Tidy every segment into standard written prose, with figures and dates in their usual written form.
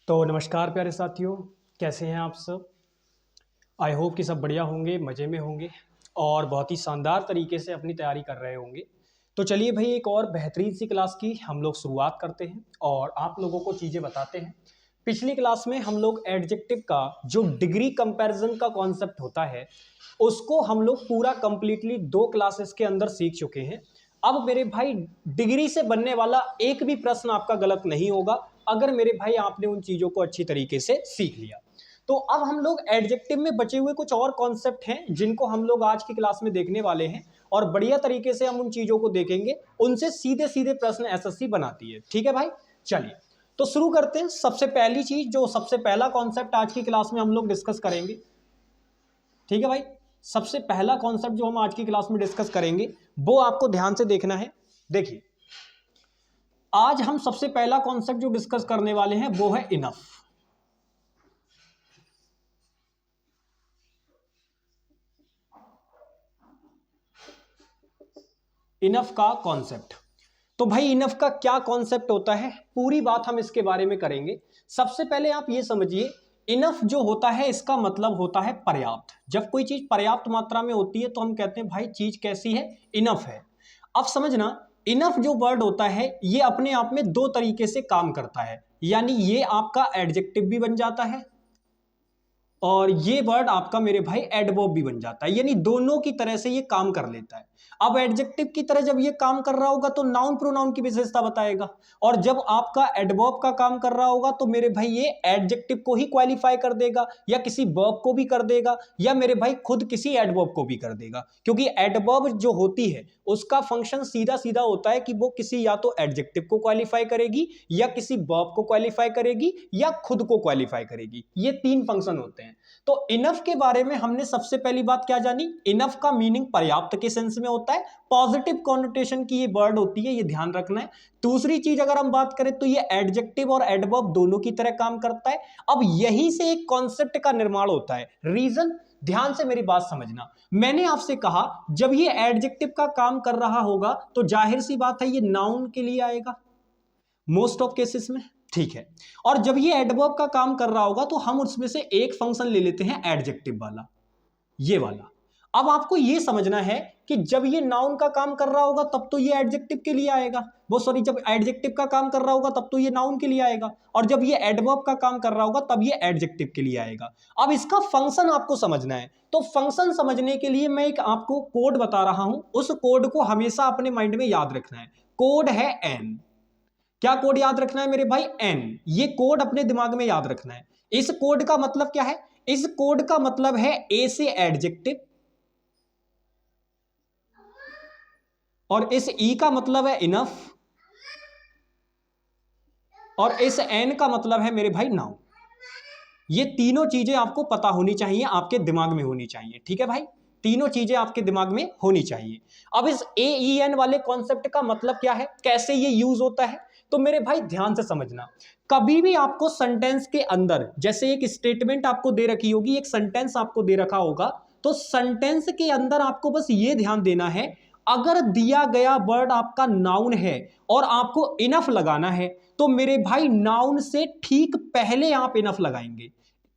तो नमस्कार प्यारे साथियों, कैसे हैं आप सब। आई होप कि सब बढ़िया होंगे, मज़े में होंगे और बहुत ही शानदार तरीके से अपनी तैयारी कर रहे होंगे। तो चलिए भाई, एक और बेहतरीन सी क्लास की हम लोग शुरुआत करते हैं और आप लोगों को चीज़ें बताते हैं। पिछली क्लास में हम लोग एडजेक्टिव का जो डिग्री कंपैरिजन का कॉन्सेप्ट होता है उसको हम लोग पूरा कंप्लीटली 2 क्लासेस के अंदर सीख चुके हैं। अब मेरे भाई, डिग्री से बनने वाला एक भी प्रश्न आपका गलत नहीं होगा अगर मेरे भाई आपने उन चीज़ों को अच्छी तरीके से सीख लिया। तो अब हम लोग एडजेक्टिव में बचे हुए कुछ और कॉन्सेप्ट हैं जिनको हम लोग आज की क्लास में देखने वाले हैं और बढ़िया तरीके से हम उन चीज़ों को देखेंगे। उनसे सीधे सीधे प्रश्न एसएससी बनाती है। ठीक है भाई, चलिए तो शुरू करते हैं। सबसे पहली चीज, जो सबसे पहला कॉन्सेप्ट आज की क्लास में हम लोग डिस्कस करेंगे, ठीक है भाई, सबसे पहला कॉन्सेप्ट जो हम आज की क्लास में डिस्कस करेंगे वो आपको ध्यान से देखना है। देखिए, आज हम सबसे पहला कॉन्सेप्ट जो डिस्कस करने वाले हैं वो है इनफ। इनफ का कॉन्सेप्ट। तो भाई, इनफ का क्या कॉन्सेप्ट होता है, पूरी बात हम इसके बारे में करेंगे। सबसे पहले आप ये समझिए, इनफ जो होता है इसका मतलब होता है पर्याप्त। जब कोई चीज पर्याप्त मात्रा में होती है तो हम कहते हैं भाई चीज कैसी है, इनफ है। अब समझना, इनफ जो वर्ड होता है ये अपने आप में 2 तरीके से काम करता है। यानी ये आपका एडजेक्टिव भी बन जाता है और ये वर्ड आपका मेरे भाई एडवर्ब भी बन जाता है। यानी दोनों की तरह से ये काम कर लेता है। अब एडजेक्टिव की तरह जब ये काम कर रहा होगा तो नाउन प्रोनाउन की विशेषता बताएगा, और जब आपका एडवर्ब का काम कर रहा होगा तो मेरे भाई ये एडजेक्टिव को ही क्वालिफाई कर देगा या किसी वर्ब को भी कर देगा या मेरे भाई खुद किसी एडवर्ब को भी कर देगा। क्योंकि एडवर्ब जो होती है उसका फंक्शन सीधा सीधा होता है कि वो किसी या तो एडजेक्टिव को क्वालिफाई करेगी या किसी वर्ब को क्वालिफाई करेगी या खुद को क्वालिफाई करेगी। ये 3 फंक्शन होते हैं। तो इनफ के बारे में हमने सबसे पहली बात क्या जानी, इनफ का मीनिंग पर्याप्त के सेंस में होता है, पॉजिटिव कॉनोटेशन की ये वर्ड होती है, ये ध्यान रखना है। दूसरी चीज अगर हम बात करें तो ये एडजेक्टिव और एडवर्ब दोनों की तरह काम करता है। अब यहीं से एक कॉन्सेप्ट का निर्माण होता है, रीजन। ध्यान से मेरी बात समझना, मैंने आपसे कहा जब ये एडजेक्टिव का काम कर रहा होगा तो जाहिर सी बात है ये नाउन के लिए आएगा मोस्ट ऑफ केसेस में, ठीक है। और जब ये एडवर्ब का काम कर रहा होगा तो हम उसमें से एक फंक्शन ले लेते हैं एडजेक्टिव वाला, ये वाला। अब आपको ये समझना है कि जब ये नाउन का काम कर रहा होगा तब तो ये एडजेक्टिव के लिए आएगा, वो सॉरी, जब एडजेक्टिव का काम कर रहा होगा तब तो ये नाउन के लिए आएगा, और जब ये एडवर्ब का काम कर रहा होगा तब ये एडजेक्टिव के लिए आएगा। अब इसका फंक्शन आपको समझना है, तो फंक्शन समझने के लिए मैं एक आपको कोड बता रहा हूं, उस कोड को हमेशा अपने माइंड में याद रखना है। कोड है एन। क्या कोड याद रखना है मेरे भाई, एन। ये कोड अपने दिमाग में याद रखना है। इस कोड का मतलब क्या है, इस कोड का मतलब है ए से एडजेक्टिव, और इस ई का मतलब है इनफ, और इस एन का मतलब है मेरे भाई नाउन। ये तीनों चीजें आपको पता होनी चाहिए, आपके दिमाग में होनी चाहिए, ठीक है भाई। तीनों चीजें आपके दिमाग में होनी चाहिए। अब इस ए ई एन वाले कॉन्सेप्ट का मतलब क्या है, कैसे ये यूज होता है, तो मेरे भाई ध्यान से समझना। कभी भी आपको सेंटेंस के अंदर, जैसे एक स्टेटमेंट आपको दे रखी होगी, एक सेंटेंस आपको दे रखा होगा, तो सेंटेंस के अंदर आपको बस ये ध्यान देना है, अगर दिया गया वर्ड आपका नाउन है और आपको इनफ लगाना है तो मेरे भाई नाउन से ठीक पहले आप इनफ लगाएंगे,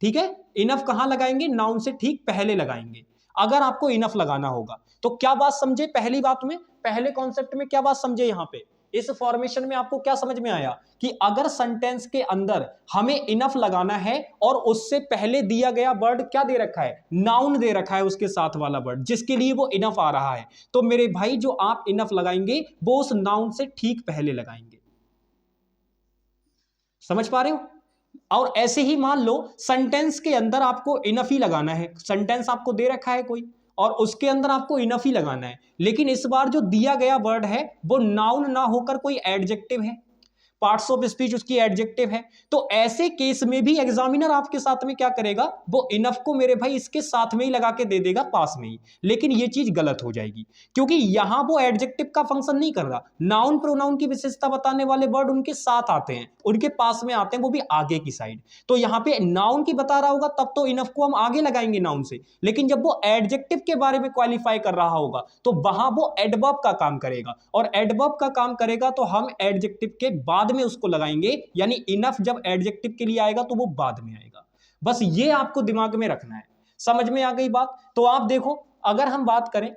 ठीक है। इनफ कहां लगाएंगे, नाउन से ठीक पहले लगाएंगे अगर आपको इनफ लगाना होगा। तो क्या बात समझे, पहली बात में, पहले कॉन्सेप्ट में क्या बात समझे, यहां पे इस फॉर्मेशन में आपको क्या समझ में आया कि अगर सेंटेंस के अंदर हमें इनफ लगाना है और उससे पहले दिया गया वर्ड क्या दे रखा है, नाउन दे रखा है उसके साथ वाला वर्ड जिसके लिए वो इनफ आ रहा है, तो मेरे भाई जो आप इनफ लगाएंगे वो उस नाउन से ठीक पहले लगाएंगे। समझ पा रहे हो। और ऐसे ही मान लो सेंटेंस के अंदर आपको इनफ ही लगाना है, सेंटेंस आपको दे रखा है कोई और उसके अंदर आपको इनफ ही लगाना है, लेकिन इस बार जो दिया गया वर्ड है वो नाउन ना होकर कोई एडजेक्टिव है, पार्ट्स ऑफ स्पीच उसकी एडजेक्टिव है, तो ऐसे केस में भी एग्जामिनर आपके साथ में क्या करेगा, वो इनफ को मेरे भाई इसके साथ में ही लगा के दे देगा पास में ही। लेकिन ये चीज गलत हो जाएगी क्योंकि यहां वो एडजेक्टिव का फंक्शन नहीं कर रहा, नाउन प्रोनाउन की विशेषता बताने वाले वर्ड उनके साथ आते हैं, उनके पास में आते हैं, वो भी आगे की साइड। तो यहां पे नाउन की बता रहा होगा तब तो इनफ को हम आगे लगाएंगे नाउन से, लेकिन जब वो एडजेक्टिव के बारे में क्वालिफाई कर रहा होगा तो वहां वो एडवर्ब का काम करेगा, और एडवर्ब का काम करेगा तो हम एडजेक्टिव के बाद बाद में उसको लगाएंगे, यानी इनफ जब एडजेक्टिव के लिए आएगा तो वो बाद में आएगा। बस ये आपको दिमाग में रखना है। समझ में आ गई बात? तो आप देखो, अगर हम बात करें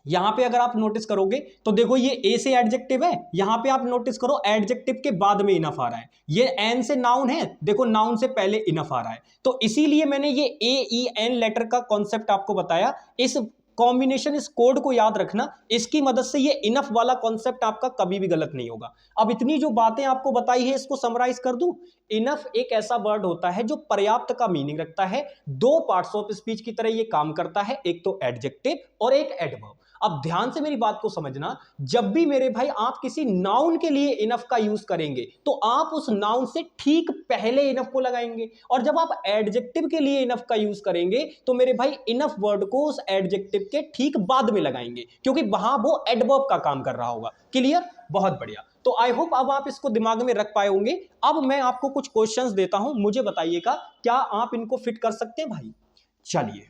यहां पे, अगर आप नोटिस करोगे तो देखो ये ए से एडजेक्टिव है, यहां पे आप नोटिस करो एडजेक्टिव के बाद में इनफ आ रहा है। ये एन से नाउन है, देखो नाउन से पहले इनफ आ रहा है। तो इसीलिए मैंने ये ए ई एन लेटर का कॉन्सेप्ट आपको बताया। इस कॉम्बिनेशन, इस कोड को याद रखना, इसकी मदद से ये इनफ वाला कॉन्सेप्ट आपका कभी भी गलत नहीं होगा। अब इतनी जो बातें आपको बताई है इसको समराइज कर दूं। इनफ एक ऐसा वर्ड होता है जो पर्याप्त का मीनिंग रखता है, दो पार्ट्स ऑफ स्पीच की तरह ये काम करता है, एक तो एडजेक्टिव और एक एडवर्ब। अब ध्यान से मेरी बात को समझना, जब भी मेरे भाई आप किसी नाउन के लिए इनफ का यूज करेंगे तो आप उस नाउन से ठीक पहले इनफ को लगाएंगे, और जब आप एडजेक्टिव के लिए इनफ का यूज करेंगे तो मेरे भाई इनफ वर्ड को उस एडजेक्टिव के ठीक बाद में लगाएंगे, क्योंकि वहां वो एडवर्ब का काम कर रहा होगा। क्लियर? बहुत बढ़िया। तो आई होप अब आप इसको दिमाग में रख पाए होंगे। अब मैं आपको कुछ क्वेश्चंस देता हूं, मुझे बताइएगा क्या आप इनको फिट कर सकते हैं भाई। चलिए,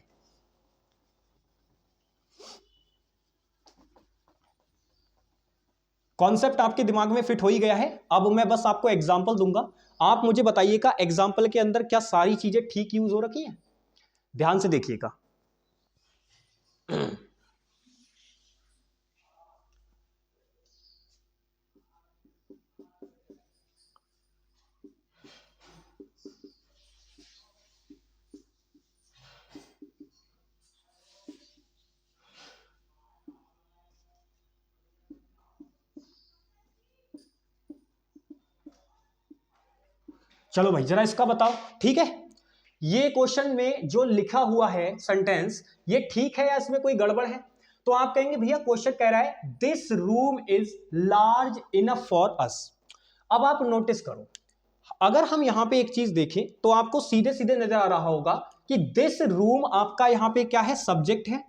कॉन्सेप्ट आपके दिमाग में फिट हो ही गया है। अब मैं बस आपको एग्जांपल दूंगा, आप मुझे बताइएगा एग्जांपल के अंदर क्या सारी चीजें ठीक यूज हो रखी हैं। ध्यान से देखिएगा। चलो भाई जरा इसका बताओ, ठीक है? ये क्वेश्चन में जो लिखा हुआ है सेंटेंस, ये ठीक है या इसमें कोई गड़बड़ है? तो आप कहेंगे भैया क्वेश्चन कह रहा है this room is large enough for us. अब आप नोटिस करो, अगर हम यहां पे एक चीज देखें तो आपको सीधे सीधे नजर आ रहा होगा कि दिस रूम आपका यहां पे क्या है, सब्जेक्ट है,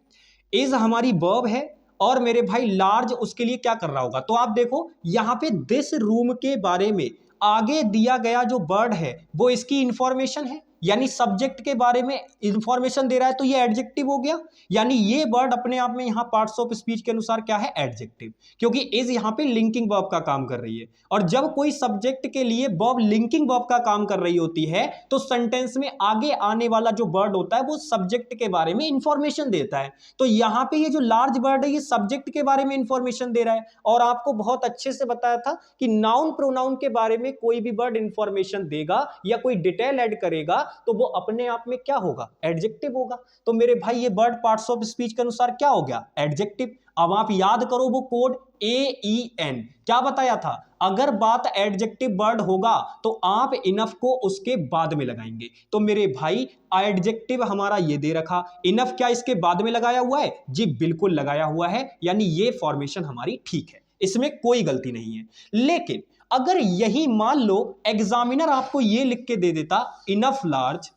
इज हमारी वर्ब है, और मेरे भाई लार्ज उसके लिए क्या कर रहा होगा। तो आप देखो यहां पे दिस रूम के बारे में आगे दिया गया जो वर्ड है वो इसकी इंफॉर्मेशन है, यानी सब्जेक्ट के बारे में इंफॉर्मेशन दे रहा है, तो ये एडजेक्टिव हो गया। यानी ये वर्ड अपने आप में यहां पार्ट्स ऑफ स्पीच के अनुसार क्या है, एडजेक्टिव, क्योंकि इज यहां पे लिंकिंग वर्ब का काम कर रही है। और जब कोई सब्जेक्ट के लिए वर्ब लिंकिंग वर्ब का काम कर रही होती है तो सेंटेंस में आगे आने वाला जो वर्ड होता है वो सब्जेक्ट के बारे में इंफॉर्मेशन देता है। तो यहां पे ये जो लार्ज वर्ड है ये सब्जेक्ट के बारे में इंफॉर्मेशन दे रहा है। और आपको बहुत अच्छे से बताया था कि नाउन प्रोनाउन के बारे में कोई भी वर्ड इंफॉर्मेशन देगा या कोई डिटेल ऐड करेगा तो वो अपने आप में क्या होगा, एडजेक्टिव होगा। तो मेरे भाई ये वर्ड पार्ट्स ऑफ स्पीच के अनुसार क्या हो गया, एडजेक्टिव। अब आप याद करो वो कोड AEN क्या बताया था, अगर बात एडजेक्टिव वर्ड होगा तो आप इनफ को उसके बाद में लगाएंगे। तो मेरे भाई एडजेक्टिव हमारा ये दे रखा, इनफ क्या इसके बाद में लगाया हुआ है? जी बिल्कुल लगाया हुआ है, यानी ये फॉर्मेशन हमारी ठीक है, इसमें कोई गलती नहीं है। लेकिन अगर यही मान लो एग्जामिनर आपको ये लिख के दे देता इनफ लार्ज,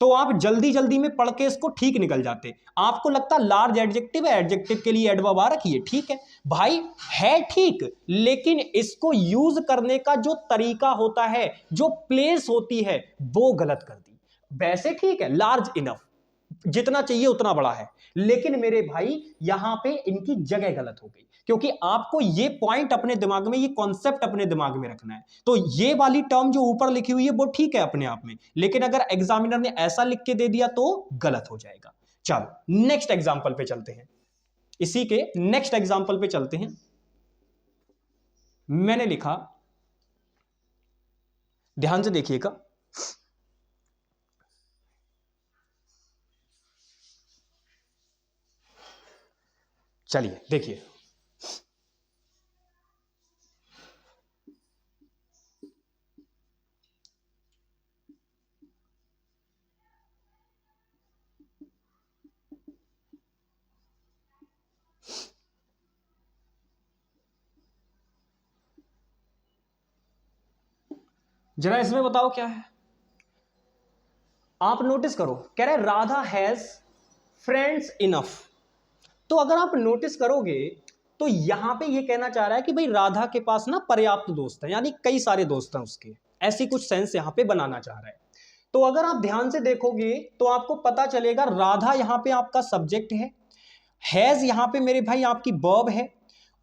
तो आप जल्दी जल्दी में पढ़ के इसको ठीक निकल जाते। आपको लगता लार्ज एडजेक्टिव है, एडजेक्टिव के लिए एडवर्ब आ रखी है, ठीक है भाई है ठीक, लेकिन इसको यूज करने का जो तरीका होता है, जो प्लेस होती है, वो गलत कर दी। वैसे ठीक है लार्ज इनफ जितना चाहिए उतना बड़ा है, लेकिन मेरे भाई यहां पे इनकी जगह गलत हो गई, क्योंकि आपको ये पॉइंट अपने दिमाग में, ये कॉन्सेप्ट अपने दिमाग में रखना है। तो ये वाली टर्म जो ऊपर लिखी हुई है वो ठीक है अपने आप में, लेकिन अगर एग्जामिनर ने ऐसा लिख के दे दिया तो गलत हो जाएगा। चलो नेक्स्ट एग्जाम्पल पे चलते हैं, इसी के नेक्स्ट एग्जाम्पल पे चलते हैं। मैंने लिखा, ध्यान से देखिएगा, चलिए देखिए, जरा इसमें बताओ क्या है। आप नोटिस करो, कह रहे राधा हैज फ्रेंड्स इनफ। तो अगर आप नोटिस करोगे तो यहां पे ये कहना चाह रहा है कि भाई राधा के पास ना पर्याप्त दोस्त हैं, यानी कई सारे दोस्त हैं उसके, ऐसी कुछ सेंस यहां पे बनाना चाह रहा है। तो अगर आप ध्यान से देखोगे तो आपको पता चलेगा राधा यहां पे आपका सब्जेक्ट है, हैज यहां पे मेरे भाई आपकी वर्ब है,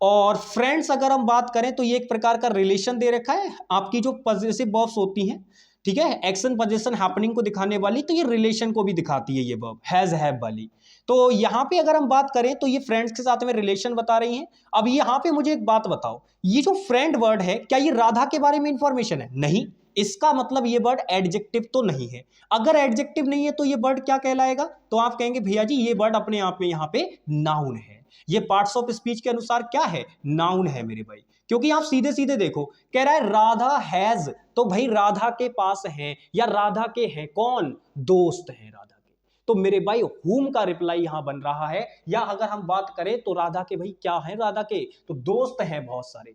और फ्रेंड्स अगर हम बात करें तो ये एक प्रकार का रिलेशन दे रखा है, आपकी जो पॉजिटिव वर्ब्स होती हैं, ठीक है, एक्शन पोजीशन हैपनिंग को दिखाने वाली, तो ये रिलेशन को भी दिखाती है ये वर्ब हैज हैव वाली। तो यहाँ पे अगर हम बात करें तो ये फ्रेंड्स के साथ में रिलेशन बता रही हैं। अब यहाँ पे मुझे एक बात बताओ, ये जो फ्रेंड वर्ड है क्या ये राधा के बारे में इंफॉर्मेशन है? नहीं, इसका मतलब ये वर्ड एडजेक्टिव तो नहीं है। अगर एडजेक्टिव नहीं है तो ये वर्ड क्या कहलाएगा? तो आप कहेंगे भैया जी ये वर्ड अपने आप में यहाँ पे नाउन है। ये पार्ट्स ऑफ स्पीच के अनुसार क्या है? नाउन है मेरे भाई। क्योंकि आप सीधे सीधे देखो, कह रहा है राधा हैज, तो भाई राधा के पास है या राधा के हैं कौन? दोस्त हैं राधा के। तो मेरे भाई हुम का रिप्लाई यहां बन रहा है, या अगर हम बात करें तो राधा के भाई क्या है? राधा के तो दोस्त हैं बहुत सारे,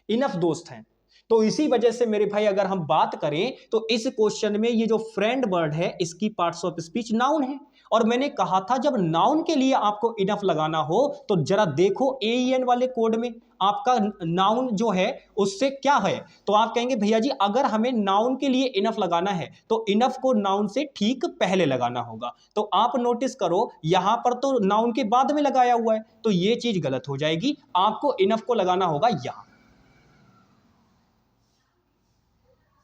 इनफ दोस्त हैं। तो इसी वजह से मेरे भाई अगर हम बात करें तो इस क्वेश्चन में ये जो फ्रेंड वर्ड है इसकी पार्ट्स ऑफ स्पीच नाउन है। और मैंने कहा था जब नाउन के लिए आपको इनफ लगाना हो तो जरा देखो AEN वाले कोड में आपका नाउन जो है उससे क्या है। तो आप कहेंगे भैया जी अगर हमें नाउन के लिए इनफ लगाना है तो इनफ को नाउन से ठीक पहले लगाना होगा। तो आप नोटिस करो यहां पर तो नाउन के बाद में लगाया हुआ है, तो ये चीज गलत हो जाएगी। आपको इनफ को लगाना होगा यहां,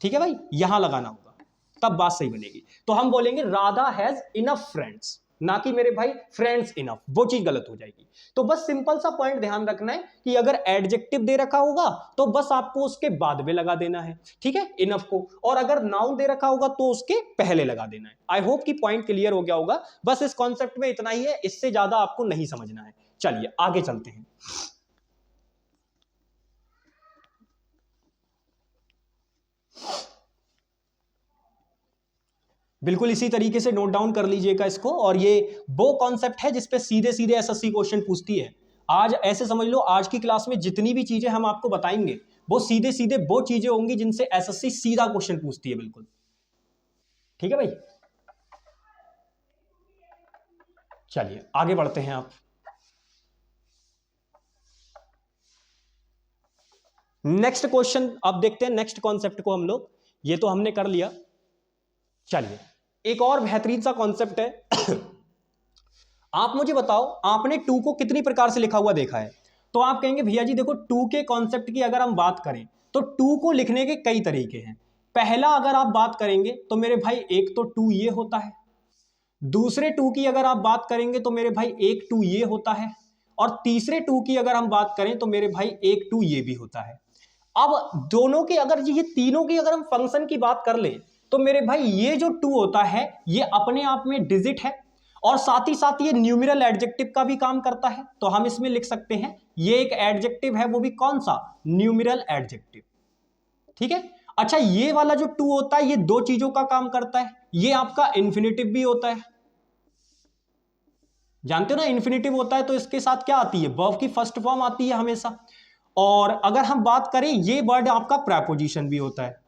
ठीक है भाई, यहां लगाना होगा, तब बात सही बनेगी। तो हम बोलेंगे राधा हैज इनफ फ्रेंड्स, ना कि मेरे भाई फ्रेंड्स इनफ, वो चीज गलत हो जाएगी। तो बस सिंपल सा पॉइंट ध्यान रखना है कि अगर एडजेक्टिव दे रखा होगा तो बस आपको उसके बाद में लगा देना है, ठीक है, इनफ को, और अगर नाउन दे रखा होगा तो उसके पहले लगा देना है। आई होप कि पॉइंट क्लियर हो गया होगा। बस इस कॉन्सेप्ट में इतना ही है, इससे ज्यादा आपको नहीं समझना है। चलिए आगे चलते हैं। बिल्कुल इसी तरीके से नोट डाउन कर लीजिएगा इसको। और ये वो कॉन्सेप्ट है जिसपे सीधे सीधे एसएससी क्वेश्चन पूछती है। आज ऐसे समझ लो आज की क्लास में जितनी भी चीजें हम आपको बताएंगे वो सीधे सीधे वो चीजें होंगी जिनसे एसएससी सीधा क्वेश्चन पूछती है। बिल्कुल ठीक है भाई, चलिए आगे बढ़ते हैं। आप नेक्स्ट क्वेश्चन अब देखते हैं, नेक्स्ट कॉन्सेप्ट को हम लोग, ये तो हमने कर लिया। चलिए एक और बेहतरीन सा कॉन्सेप्ट है। आप मुझे बताओ आपने टू को कितनी प्रकार से लिखा हुआ देखा है? तो आप कहेंगे भैया जी देखो टू के कॉन्सेप्ट की अगर हम बात करें तो टू को लिखने के कई तरीके हैं। पहला अगर आप बात करेंगे तो मेरे भाई एक तो टू ये होता है, दूसरे टू की अगर आप बात करेंगे तो मेरे भाई एक टू ये होता है, और तीसरे टू की अगर हम बात करें तो मेरे भाई एक टू ये भी होता है। अब दोनों के अगर ये तीनों की अगर हम फंक्शन की बात कर ले तो मेरे भाई ये जो टू होता है ये अपने आप में डिजिट है, और साथ ही साथ ये न्यूमेरल एडजेक्टिव का भी काम करता है। तो हम इसमें लिख सकते हैं ये एक एडजेक्टिव है, वो भी कौन सा? न्यूमेरल एडजेक्टिव, ठीक है। अच्छा ये वाला जो टू होता है ये दो चीजों का काम करता है, ये आपका इन्फिनेटिव भी होता है। जानते हो ना इन्फिनेटिव होता है तो इसके साथ क्या आती है? वर्ब की फर्स्ट फॉर्म आती है हमेशा। और अगर हम बात करें ये वर्ड आपका प्रेपोजिशन भी होता है,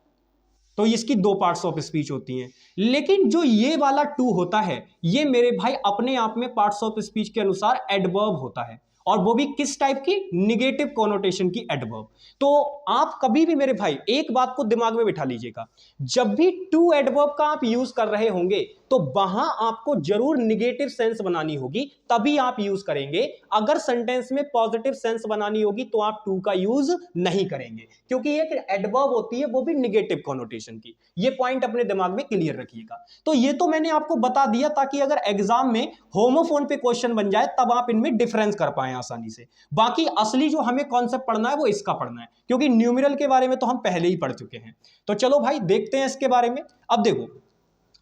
तो इसकी दो पार्ट्स ऑफ स्पीच होती हैं। लेकिन जो ये वाला टू होता है ये मेरे भाई अपने आप में पार्ट्स ऑफ स्पीच के अनुसार एडवर्ब होता है, और वो भी किस टाइप की? निगेटिव कॉनोटेशन की एडवर्ब। तो आप कभी भी मेरे भाई एक बात को दिमाग में बिठा लीजिएगा, जब भी टू एडवर्ब का आप यूज कर रहे होंगे तो वहां आपको जरूर निगेटिव सेंस बनानी होगी, तभी आप यूज करेंगे। अगर सेंटेंस में पॉजिटिव सेंस बनानी होगी तो आप टू का यूज नहीं करेंगे, क्योंकि एक एडवर्ब होती है वो भी निगेटिव कॉनोटेशन की। ये पॉइंट अपने दिमाग में क्लियर रखिएगा। तो ये तो मैंने आपको बता दिया ताकि अगर एग्जाम में होमोफोन पे क्वेश्चन बन जाए तब आप इनमें डिफरेंस कर पाए आसानी से। बाकी असली जो हमें कॉन्सेप्ट पढ़ना है वो इसका पढ़ना है, क्योंकि न्यूमेरल के बारे में तो हम पहले ही पढ़ चुके हैं। तो चलो भाई देखते हैं इसके बारे में। अब देखो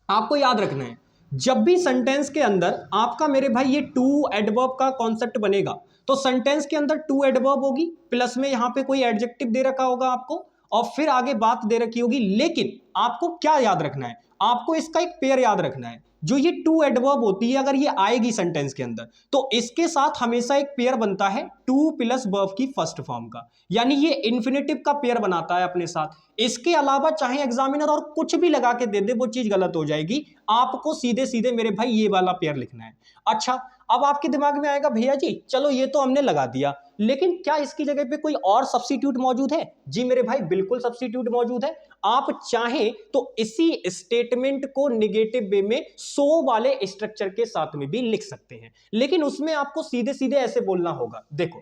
आपको याद रखना है जब भी सेंटेंस के अंदर आपका मेरे भाई ये टू एडवर्ब का कॉन्सेप्ट बनेगा तो सेंटेंस के अंदर टू एडवर्ब होगी, प्लस में यहां पे कोई एडजेक्टिव दे रखा होगा आपको, और फिर आगे बात दे रखी होगी। लेकिन आपको क्या याद रखना है? आपको इसका एक पेयर याद रखना है। जो ये टू एडवर्ब होती है अगर ये आएगी सेंटेंस के अंदर तो इसके साथ हमेशा एक पेयर बनता है टू प्लस वर्ब की फर्स्ट फॉर्म का, यानी ये इन्फिनेटिव का पेयर बनाता है अपने साथ। इसके अलावा चाहे एग्जामिनर और कुछ भी लगा के दे दे वो चीज गलत हो जाएगी। आपको सीधे सीधे मेरे भाई ये वाला पेयर लिखना है। अच्छा अब आपके दिमाग में आएगा भैया जी चलो ये तो हमने लगा दिया, लेकिन क्या इसकी जगह पे कोई और सब्स्टिट्यूट मौजूद है? जी मेरे भाई बिल्कुल सब्स्टिट्यूट मौजूद है। आप चाहें तो इसी स्टेटमेंट को निगेटिव वे में सो वाले स्ट्रक्चर के साथ में भी लिख सकते हैं, लेकिन उसमें आपको सीधे सीधे ऐसे बोलना होगा। देखो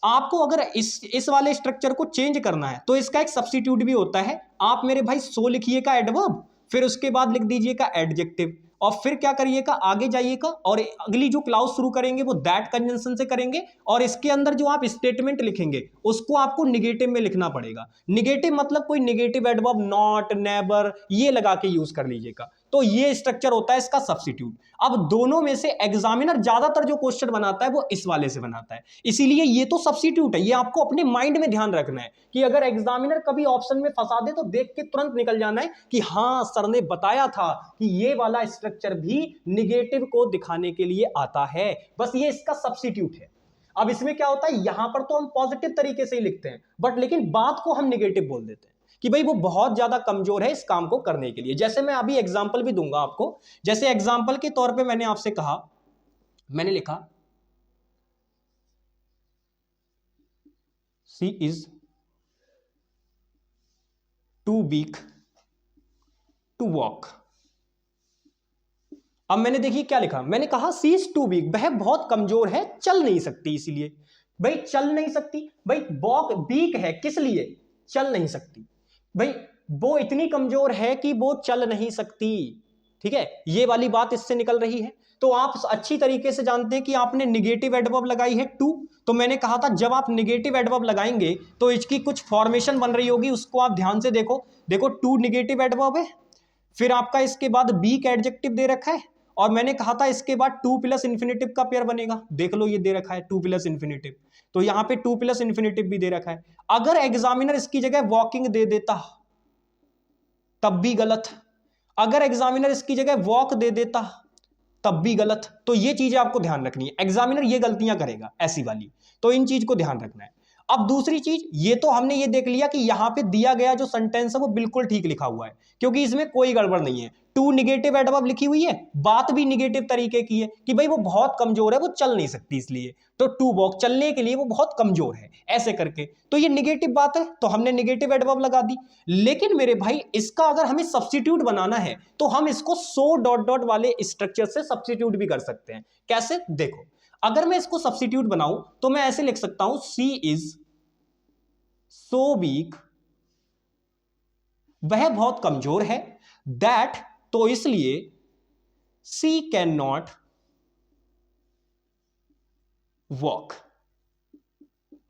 आपको अगर इस वाले स्ट्रक्चर को चेंज करना है तो इसका एक सब्स्टिट्यूट भी होता है। आप मेरे भाई सो लिखिएगा एडवर्ब, फिर उसके बाद लिख दीजिएगा एडजेक्टिव, और फिर क्या करिएगा, आगे जाइएगा और अगली जो क्लाउज शुरू करेंगे वो दैट कंजंक्शन से करेंगे, और इसके अंदर जो आप स्टेटमेंट लिखेंगे उसको आपको निगेटिव में लिखना पड़ेगा। निगेटिव मतलब कोई निगेटिव एडवर्ब, नॉट, नेवर, ये लगा के यूज कर लीजिएगा। तो ये स्ट्रक्चर होता है इसका सब्स्टिट्यूट। अब दोनों में से एग्जामिनर ज्यादातर जो क्वेश्चन बनाता है वो इस वाले से बनाता है, इसीलिए ये तो सब्स्टिट्यूट है। ये आपको अपने माइंड में ध्यान रखना है कि अगर एग्जामिनर कभी ऑप्शन में फंसा दे तो देख के तुरंत निकल जाना है कि हाँ सर ने बताया था कि ये वाला स्ट्रक्चर भी निगेटिव को दिखाने के लिए आता है, बस ये इसका सब्स्टिट्यूट है। अब इसमें क्या होता है, यहां पर तो हम पॉजिटिव तरीके से ही लिखते हैं, बट लेकिन बात को हम निगेटिव बोल देते हैं कि भाई वो बहुत ज्यादा कमजोर है इस काम को करने के लिए। जैसे मैं अभी एग्जांपल भी दूंगा आपको। जैसे एग्जांपल के तौर पे मैंने आपसे कहा, मैंने लिखा she is too weak to walk. अब मैंने देखिए क्या लिखा, मैंने कहा सी इज टू वीक, वह बहुत कमजोर है, चल नहीं सकती, इसीलिए। भाई चल नहीं सकती, भाई वॉक वीक है किस लिए, चल नहीं सकती। भाई वो इतनी कमजोर है कि वो चल नहीं सकती, ठीक है, ये वाली बात इससे निकल रही है। तो आप अच्छी तरीके से जानते हैं कि आपने निगेटिव एडवर्ब लगाई है टू, तो मैंने कहा था जब आप निगेटिव एडवर्ब लगाएंगे तो इसकी कुछ फॉर्मेशन बन रही होगी, उसको आप ध्यान से देखो। देखो टू निगेटिव एडवर्ब है, फिर आपका इसके बाद बी का एडजेक्टिव दे रखा है, और मैंने कहा था इसके बाद टू प्लस इंफिनिटिव का पेयर बनेगा। देख लो ये दे रखा है टू प्लस इंफिनिटिव, तो यहां पे टू प्लस इंफिनिटिव भी दे रखा है। अगर एग्जामिनर इसकी जगह वॉकिंग दे देता तब भी गलत, अगर एग्जामिनर इसकी जगह वॉक दे देता तब भी गलत। तो ये चीजें आपको ध्यान रखनी है, एग्जामिनर ये गलतियां करेगा ऐसी वाली, तो इन चीज को ध्यान रखना है। अब दूसरी चीज, ये तो हमने ये देख लिया कि यहां पे दिया गया जो सेंटेंस है वो बिल्कुल ठीक लिखा हुआ है, क्योंकि इसमें कोई गड़बड़ नहीं है। टू निगेटिव एडवर्ब लिखी हुई है, बात भी निगेटिव तरीके की है कि भाई वो बहुत कमजोर है, वो चल नहीं सकती, इसलिए तो टू वॉक, चलने के लिए वो बहुत कमजोर है, ऐसे करके। तो ये निगेटिव बात है, तो हमने निगेटिव एडवर्ब लगा दी। लेकिन मेरे भाई इसका अगर हमें सब्स्टिट्यूट बनाना है तो हम इसको सो डॉट डॉट वाले स्ट्रक्चर से सब्स्टिट्यूट भी कर सकते हैं। कैसे, देखो, अगर मैं इसको सब्स्टिट्यूट बनाऊं तो मैं ऐसे लिख सकता हूं सी इज सो वीक, वह बहुत कमजोर है, दैट, तो इसलिए सी कैन नॉट वॉक।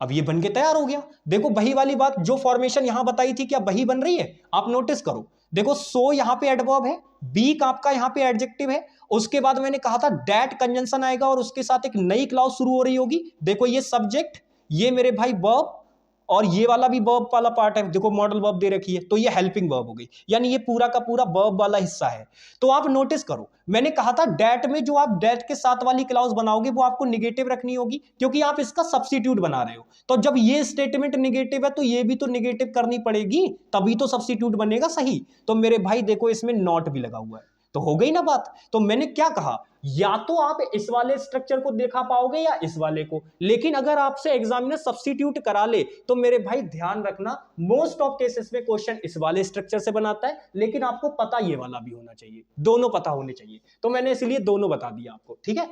अब ये बन के तैयार हो गया। देखो वही वाली बात जो फॉर्मेशन यहां बताई थी, क्या वही बन रही है, आप नोटिस करो। देखो सो यहां पे एडवर्ब है, बीक आपका यहां पे एडजेक्टिव है, उसके बाद मैंने कहा था दैट कंजंक्शन आएगा और उसके साथ एक नई क्लॉज शुरू हो रही होगी। देखो ये सब्जेक्ट, ये मेरे भाई वर्ब, और ये वाला भी वर्ब वाला पार्ट है, देखो मॉडल वर्ब दे रखी है, तो ये हेल्पिंग वर्ब हो गई, यानी ये पूरा का पूरा वर्ब वाला हिस्सा है। तो आप नोटिस करो, मैंने कहा था डैट में जो आप डैट के साथ वाली क्लॉज बनाओगे वो आपको निगेटिव रखनी होगी, क्योंकि आप इसका सब्स्टिट्यूट बना रहे हो। तो जब ये स्टेटमेंट निगेटिव है तो ये भी तो निगेटिव करनी पड़ेगी, तभी तो सब्स्टिट्यूट बनेगा सही। तो मेरे भाई देखो इसमें नॉट भी लगा हुआ है, तो हो गई ना बात। तो मैंने क्या कहा, या तो आप इस वाले स्ट्रक्चर को देखा पाओगे या इस वाले को, लेकिन अगर आपसे एग्जामिनर सब्स्टिट्यूट करा ले तो मेरे भाई ध्यान रखना, मोस्ट ऑफ केसेस में क्वेश्चन इस वाले स्ट्रक्चर से बनाता है, लेकिन आपको पता ये वाला भी होना चाहिए, दोनों पता होने चाहिए। तो मैंने इसलिए दोनों बता दिया आपको, ठीक है।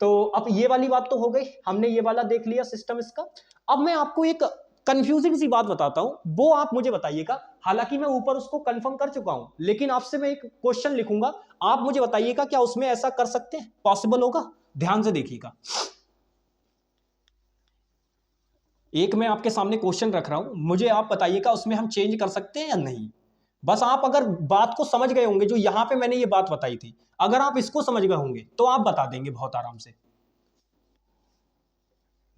तो अब ये वाली बात तो हो गई, हमने ये वाला देख लिया सिस्टम इसका। अब मैं आपको एक कंफ्यूजिंग सी बात बताता हूं, वो आप मुझे बताइएगा। हालांकि मैं ऊपर उसको कंफर्म कर चुका हूं, लेकिन आपसे मैं एक क्वेश्चन लिखूंगा, आप मुझे बताइएगा क्या उसमें ऐसा कर सकते हैं, पॉसिबल होगा। ध्यान से देखिएगा, एक मैं आपके सामने क्वेश्चन रख रहा हूं, मुझे आप बताइएगा उसमें हम चेंज कर सकते हैं या नहीं। बस आप अगर बात को समझ गए होंगे, जो यहां पे मैंने ये बात बताई थी, अगर आप इसको समझ गए होंगे तो आप बता देंगे बहुत आराम से।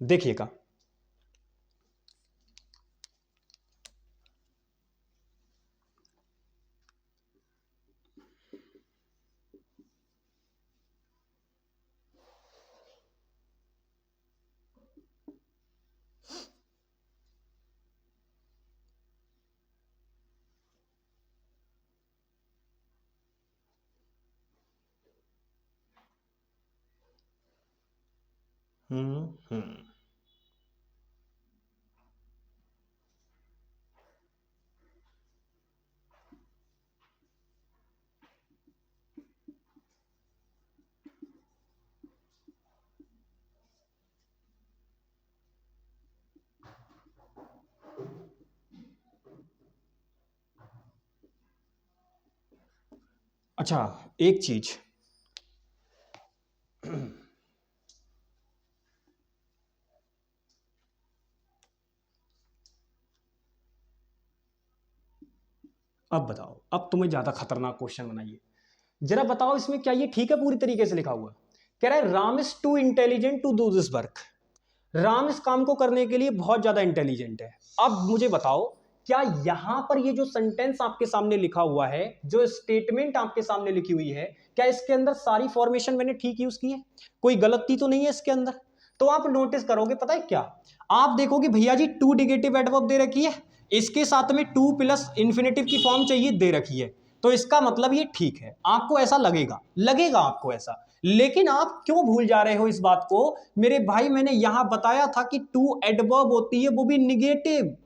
देखिएगा, हम्म। अच्छा एक चीज, अब बताओ, अब तुम्हें ज्यादा खतरनाक क्वेश्चन बनाइए, जरा बताओ इसमें क्या ये ठीक है पूरी तरीके से लिखा हुआ? कह रहा है Ram is too intelligent to do this work. Ram इस काम को करने के लिए बहुत ज्यादा इंटेलिजेंट है। अब मुझे बताओ, क्या यहां पर ये जो सेंटेंस आपके सामने लिखा हुआ है, जो स्टेटमेंट आपके सामने लिखी हुई है, क्या इसके अंदर सारी फॉर्मेशन मैंने ठीक यूज की है? कोई गलती तो नहीं है इसके अंदर? तो आप नोटिस करोगे, पता है क्या, आप देखोगे भैया जी टू नेगेटिव एडवर्ब दे रखी है, इसके साथ में टू प्लस इंफिनिटिव की फॉर्म चाहिए दे रखी है, तो इसका मतलब ये ठीक है। आपको ऐसा लगेगा, लगेगा आपको ऐसा, लेकिन आप क्यों भूल जा रहे हो इस बात को? मेरे भाई मैंने यहां बताया था कि टू एडवर्ब होती है, वो भी निगेटिव।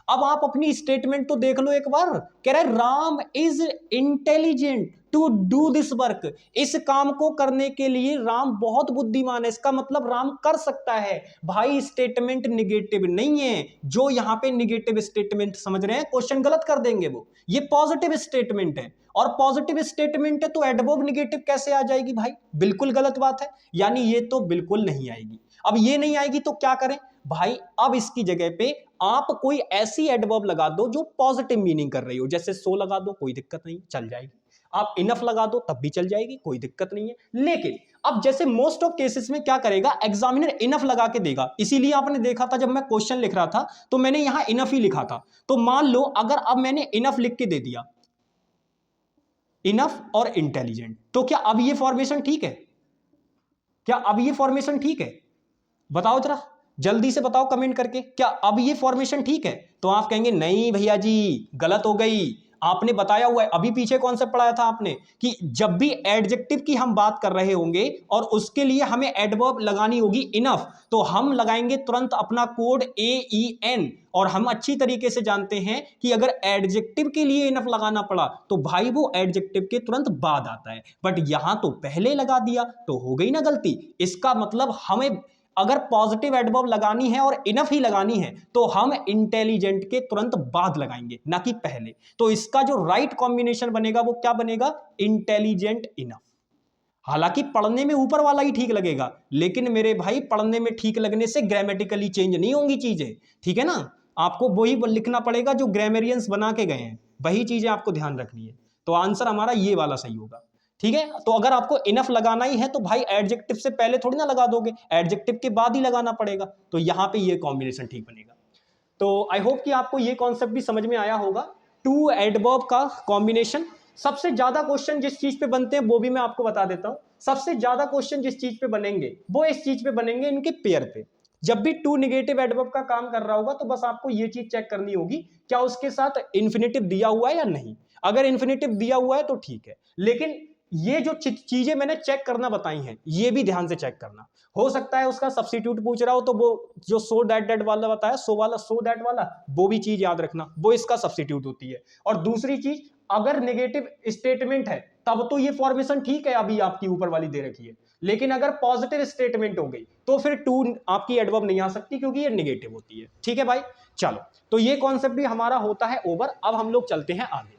अब आप अपनी स्टेटमेंट तो देख लो एक बार, कह रहा है Ram is intelligent to do this work. इस काम को करने के लिए राम बहुत बुद्धिमान है, इसका मतलब राम कर सकता है। भाई स्टेटमेंट निगेटिव नहीं है। जो यहां पे निगेटिव स्टेटमेंट समझ रहे हैं, क्वेश्चन गलत कर देंगे वो। ये पॉजिटिव स्टेटमेंट है, और पॉजिटिव स्टेटमेंट है तो एडवर्ब निगेटिव कैसे आ जाएगी भाई? बिल्कुल गलत बात है, यानी ये तो बिल्कुल नहीं आएगी। अब ये नहीं आएगी तो क्या करें भाई? अब इसकी जगह पे आप कोई ऐसी एडवर्ब लगा दो जो पॉजिटिव मीनिंग कर रही हो, जैसे सो लगा दो, कोई दिक्कत नहीं, चल जाएगी। आप इनफ लगा दो तब भी चल जाएगी, कोई दिक्कत नहीं है। लेकिन अब जैसे मोस्ट ऑफ केसेस में क्या करेगा, एग्जामिनर इनफ लगा के देगा। इसीलिए आपने देखा था जब मैं क्वेश्चन लिख रहा था तो मैंने यहां इनफ ही लिखा था। तो मान लो अगर अब मैंने इनफ लिख के दे दिया, इनफ और इंटेलिजेंट, तो क्या अब ये फॉर्मेशन ठीक है? क्या अब ये फॉर्मेशन ठीक है? बताओ जरा, जल्दी से बताओ कमेंट करके, क्या अब ये फॉर्मेशन ठीक है? तो आप कहेंगे नहीं भैया जी गलत हो गई, आपने बताया हुआ है, अभी पीछे कौन सा पढ़ाया था आपने, कि जब भी एडजेक्टिव की हम बात कर रहे होंगे और उसके लिए हमें एडवर्ब लगानी होगी इनफ, तो हम लगाएंगे तुरंत अपना कोड AEN। और हम अच्छी तरीके से जानते हैं कि अगर एडजेक्टिव के लिए इनफ लगाना पड़ा तो भाई वो एडजेक्टिव के तुरंत बाद आता है, बट यहां तो पहले लगा दिया तो हो गई ना गलती। इसका मतलब हमें अगर पॉजिटिव एडवर्ब लगानी है और इनफ ही लगानी है तो हम इंटेलिजेंट के तुरंत बाद लगाएंगे, ना कि पहले। तो इसका जो राइट कॉम्बिनेशन बनेगा वो क्या बनेगा? Intelligent enough. हालांकि पढ़ने में ऊपर वाला ही ठीक लगेगा, लेकिन मेरे भाई पढ़ने में ठीक लगने से ग्रामेटिकली चेंज नहीं होंगी चीजें, ठीक है ना? आपको वही लिखना पड़ेगा जो ग्रामेरियंस बना के गए हैं, वही चीजें आपको ध्यान रखनी है। तो आंसर हमारा ये वाला सही होगा, ठीक है? तो अगर आपको इनफ लगाना ही है तो भाई एडजेक्टिव से पहले थोड़ी ना लगा दोगे, एडजेक्टिव के बाद ही लगाना पड़ेगा। तो यहां पे ये कॉम्बिनेशन ठीक बनेगा। तो आई होप कि आपको ये कॉन्सेप्ट भी समझ में आया होगा, टू एडवर्ब का कॉम्बिनेशन। सबसे ज्यादा क्वेश्चन जिस चीज पे बनते हैं वो भी मैं आपको बता देता हूं। सबसे ज्यादा क्वेश्चन जिस चीज पे बनेंगे वो इस चीज पे बनेंगे, इनके पेयर पे। जब भी टू निगेटिव एडवर्ब का काम कर रहा होगा तो बस आपको ये चीज चेक करनी होगी, क्या उसके साथ इन्फिनेटिव दिया हुआ है या नहीं। अगर इन्फिनेटिव दिया हुआ है तो ठीक है, लेकिन ये जो चीजें मैंने चेक करना बताई हैं ये भी ध्यान से चेक करना। हो सकता है उसका सब्स्टिट्यूट पूछ रहा हो तो वो जो सो दैट वाला बताया, सो दैट वाला, वो भी चीज याद रखना, वो इसका सब्स्टिट्यूट होती है। और दूसरी चीज, अगर नेगेटिव स्टेटमेंट है तब तो ये फॉर्मेशन ठीक है, अभी आपकी ऊपर वाली दे रखी है। लेकिन अगर पॉजिटिव स्टेटमेंट हो गई तो फिर टू आपकी एडवर्ब नहीं आ सकती क्योंकि ये नेगेटिव होती है, ठीक है भाई? चलो, तो ये कॉन्सेप्ट भी हमारा होता है ओवर। अब हम लोग चलते हैं आगे।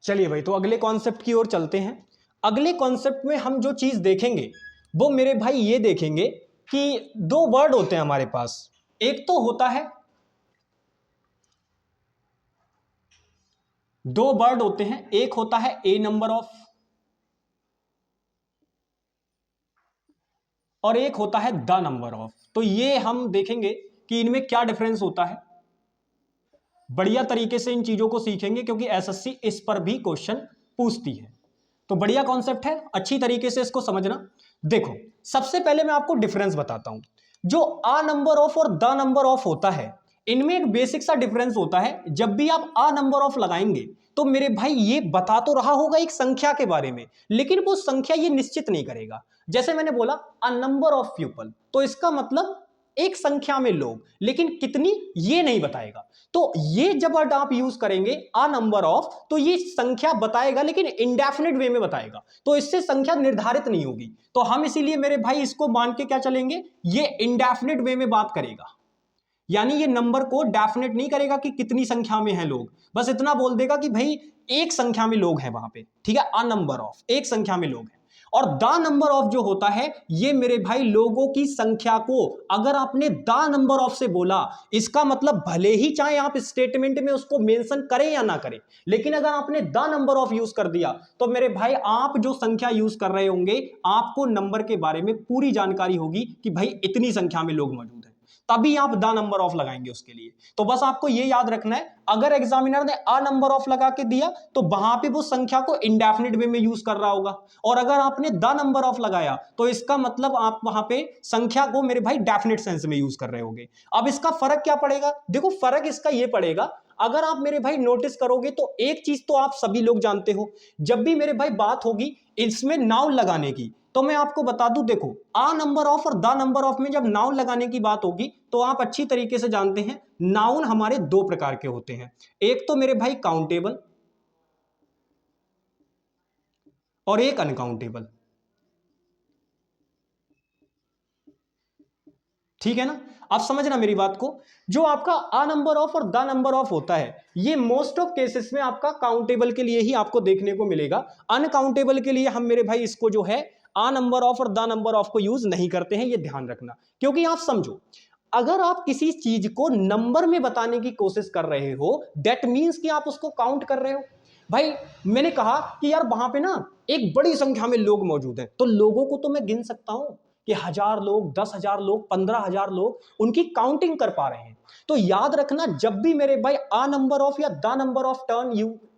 चलिए भाई, तो अगले कॉन्सेप्ट की ओर चलते हैं। अगले कॉन्सेप्ट में हम जो चीज देखेंगे वो मेरे भाई ये देखेंगे कि दो वर्ड होते हैं हमारे पास। एक तो होता है, दो वर्ड होते हैं, एक होता है ए नंबर ऑफ और एक होता है द नंबर ऑफ। तो ये हम देखेंगे कि इनमें क्या डिफरेंस होता है। बढ़िया तरीके से इन चीजों को सीखेंगे क्योंकि एसएससी इस पर भी क्वेश्चन पूछती है। तो बढ़िया कॉन्सेप्ट है, अच्छी तरीके से इसको समझना। देखो, सबसे पहले मैं आपको डिफरेंस बताता हूं। जो आ नंबर ऑफ और द नंबर ऑफ होता है, इनमें एक बेसिक सा डिफरेंस होता है। जब भी आप आ नंबर ऑफ लगाएंगे तो मेरे भाई ये बता तो रहा होगा एक संख्या के बारे में, लेकिन वो संख्या ये निश्चित नहीं करेगा। जैसे मैंने बोला अ नंबर ऑफ पीपल, तो इसका मतलब एक संख्या में लोग, लेकिन कितनी ये नहीं बताएगा। तो ये जब वर्ड आप यूज करेंगे अ नंबर ऑफ, तो ये संख्या बताएगा लेकिन इंडेफिनिट वे में बताएगा, तो इससे संख्या निर्धारित नहीं होगी। तो हम इसीलिए मेरे भाई इसको मान के क्या चलेंगे, ये इंडेफिनिट वे में बात करेगा। यानी ये नंबर को डेफिनेट नहीं करेगा कि कितनी संख्या में है लोग, बस इतना बोल देगा कि भाई एक संख्या में लोग हैं वहां पे, ठीक है, अ नंबर ऑफ, एक संख्या में लोग हैं। और द नंबर ऑफ जो होता है ये मेरे भाई लोगों की संख्या को, अगर आपने द नंबर ऑफ से बोला, इसका मतलब भले ही चाहे आप स्टेटमेंट में उसको मेंशन करें या ना करें, लेकिन अगर आपने द नंबर ऑफ यूज कर दिया तो मेरे भाई आप जो संख्या यूज कर रहे होंगे, आपको नंबर के बारे में पूरी जानकारी होगी कि भाई इतनी संख्या में लोग मौजूद हैं, तभी आप द नंबर ऑफ लगाएंगे उसके लिए। तो बस आपको ये याद रखना है, अगर एग्जामिनर ने अ नंबर ऑफ लगा के दिया तो वहां पे वो संख्या को इंडेफिनिट वे में यूज कर रहा होगा, और अगर आपने द नंबर ऑफ लगाया तो इसका मतलब आप वहां पे संख्या को मेरे भाई डेफिनेट सेंस में यूज कर रहे होंगे। अब इसका फर्क क्या पड़ेगा, देखो फर्क इसका ये पड़ेगा, अगर आप मेरे भाई नोटिस करोगे तो एक चीज तो आप सभी लोग जानते हो, जब भी मेरे भाई बात होगी इसमें नाउन लगाने की, तो मैं आपको बता दूं, देखो आ नंबर ऑफ और द नंबर ऑफ में जब नाउन लगाने की बात होगी तो आप अच्छी तरीके से जानते हैं नाउन हमारे दो प्रकार के होते हैं, एक तो मेरे भाई काउंटेबल और एक अनकाउंटेबल, ठीक है ना। आप समझना मेरी बात को, जो आपका अ नंबर ऑफ और द नंबर ऑफ होता है ये मोस्ट ऑफ केसेस में आपका काउंटेबल के लिए ही आपको देखने को मिलेगा, अनकाउंटेबल के लिए हम मेरे भाई इसको जो है आ नंबर ऑफ और द नंबर ऑफ को यूज नहीं करते हैं, ये ध्यान रखना। क्योंकि आप समझो, अगर आप किसी चीज को नंबर में बताने की कोशिश कर रहे हो दैट मींस कि आप उसको काउंट कर रहे हो। भाई मैंने कहा कि यार वहां पे ना एक बड़ी संख्या में लोग मौजूद हैं, तो लोगों को तो मैं गिन सकता हूं कि 1000 लोग, 10,000 लोग, 15,000 लोग, उनकी काउंटिंग कर पा रहे हैं। तो याद रखना, जब भी मेरे भाई आ नंबर ऑफ या द नंबर ऑफ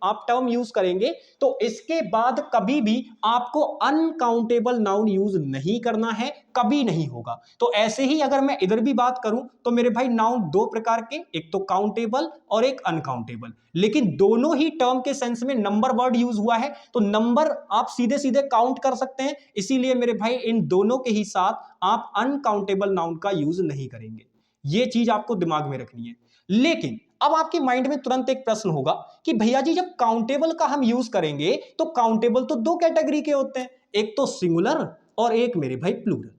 आप टर्म यूज करेंगे तो इसके बाद कभी भी आपको अनकाउंटेबल नाउन यूज नहीं करना है, कभी नहीं होगा। तो ऐसे ही अगर मैं इधर भी बात करूं तो मेरे भाई नाउन दो प्रकार के, एक तो काउंटेबल और एक अनकाउंटेबल, लेकिन दोनों ही टर्म के सेंस में नंबर वर्ड यूज हुआ है, तो नंबर आप सीधे सीधे काउंट कर सकते हैं, इसीलिए मेरे भाई इन दोनों के ही साथ आप अनकाउंटेबल नाउन का यूज नहीं करेंगे। ये चीज आपको दिमाग में रखनी है। लेकिन अब आपके माइंड में तुरंत एक प्रश्न होगा कि भैया जी जब काउंटेबल का हम यूज करेंगे तो काउंटेबल तो दो कैटेगरी के होते हैं, एक तो सिंगुलर और एक मेरे भाई प्लूरल,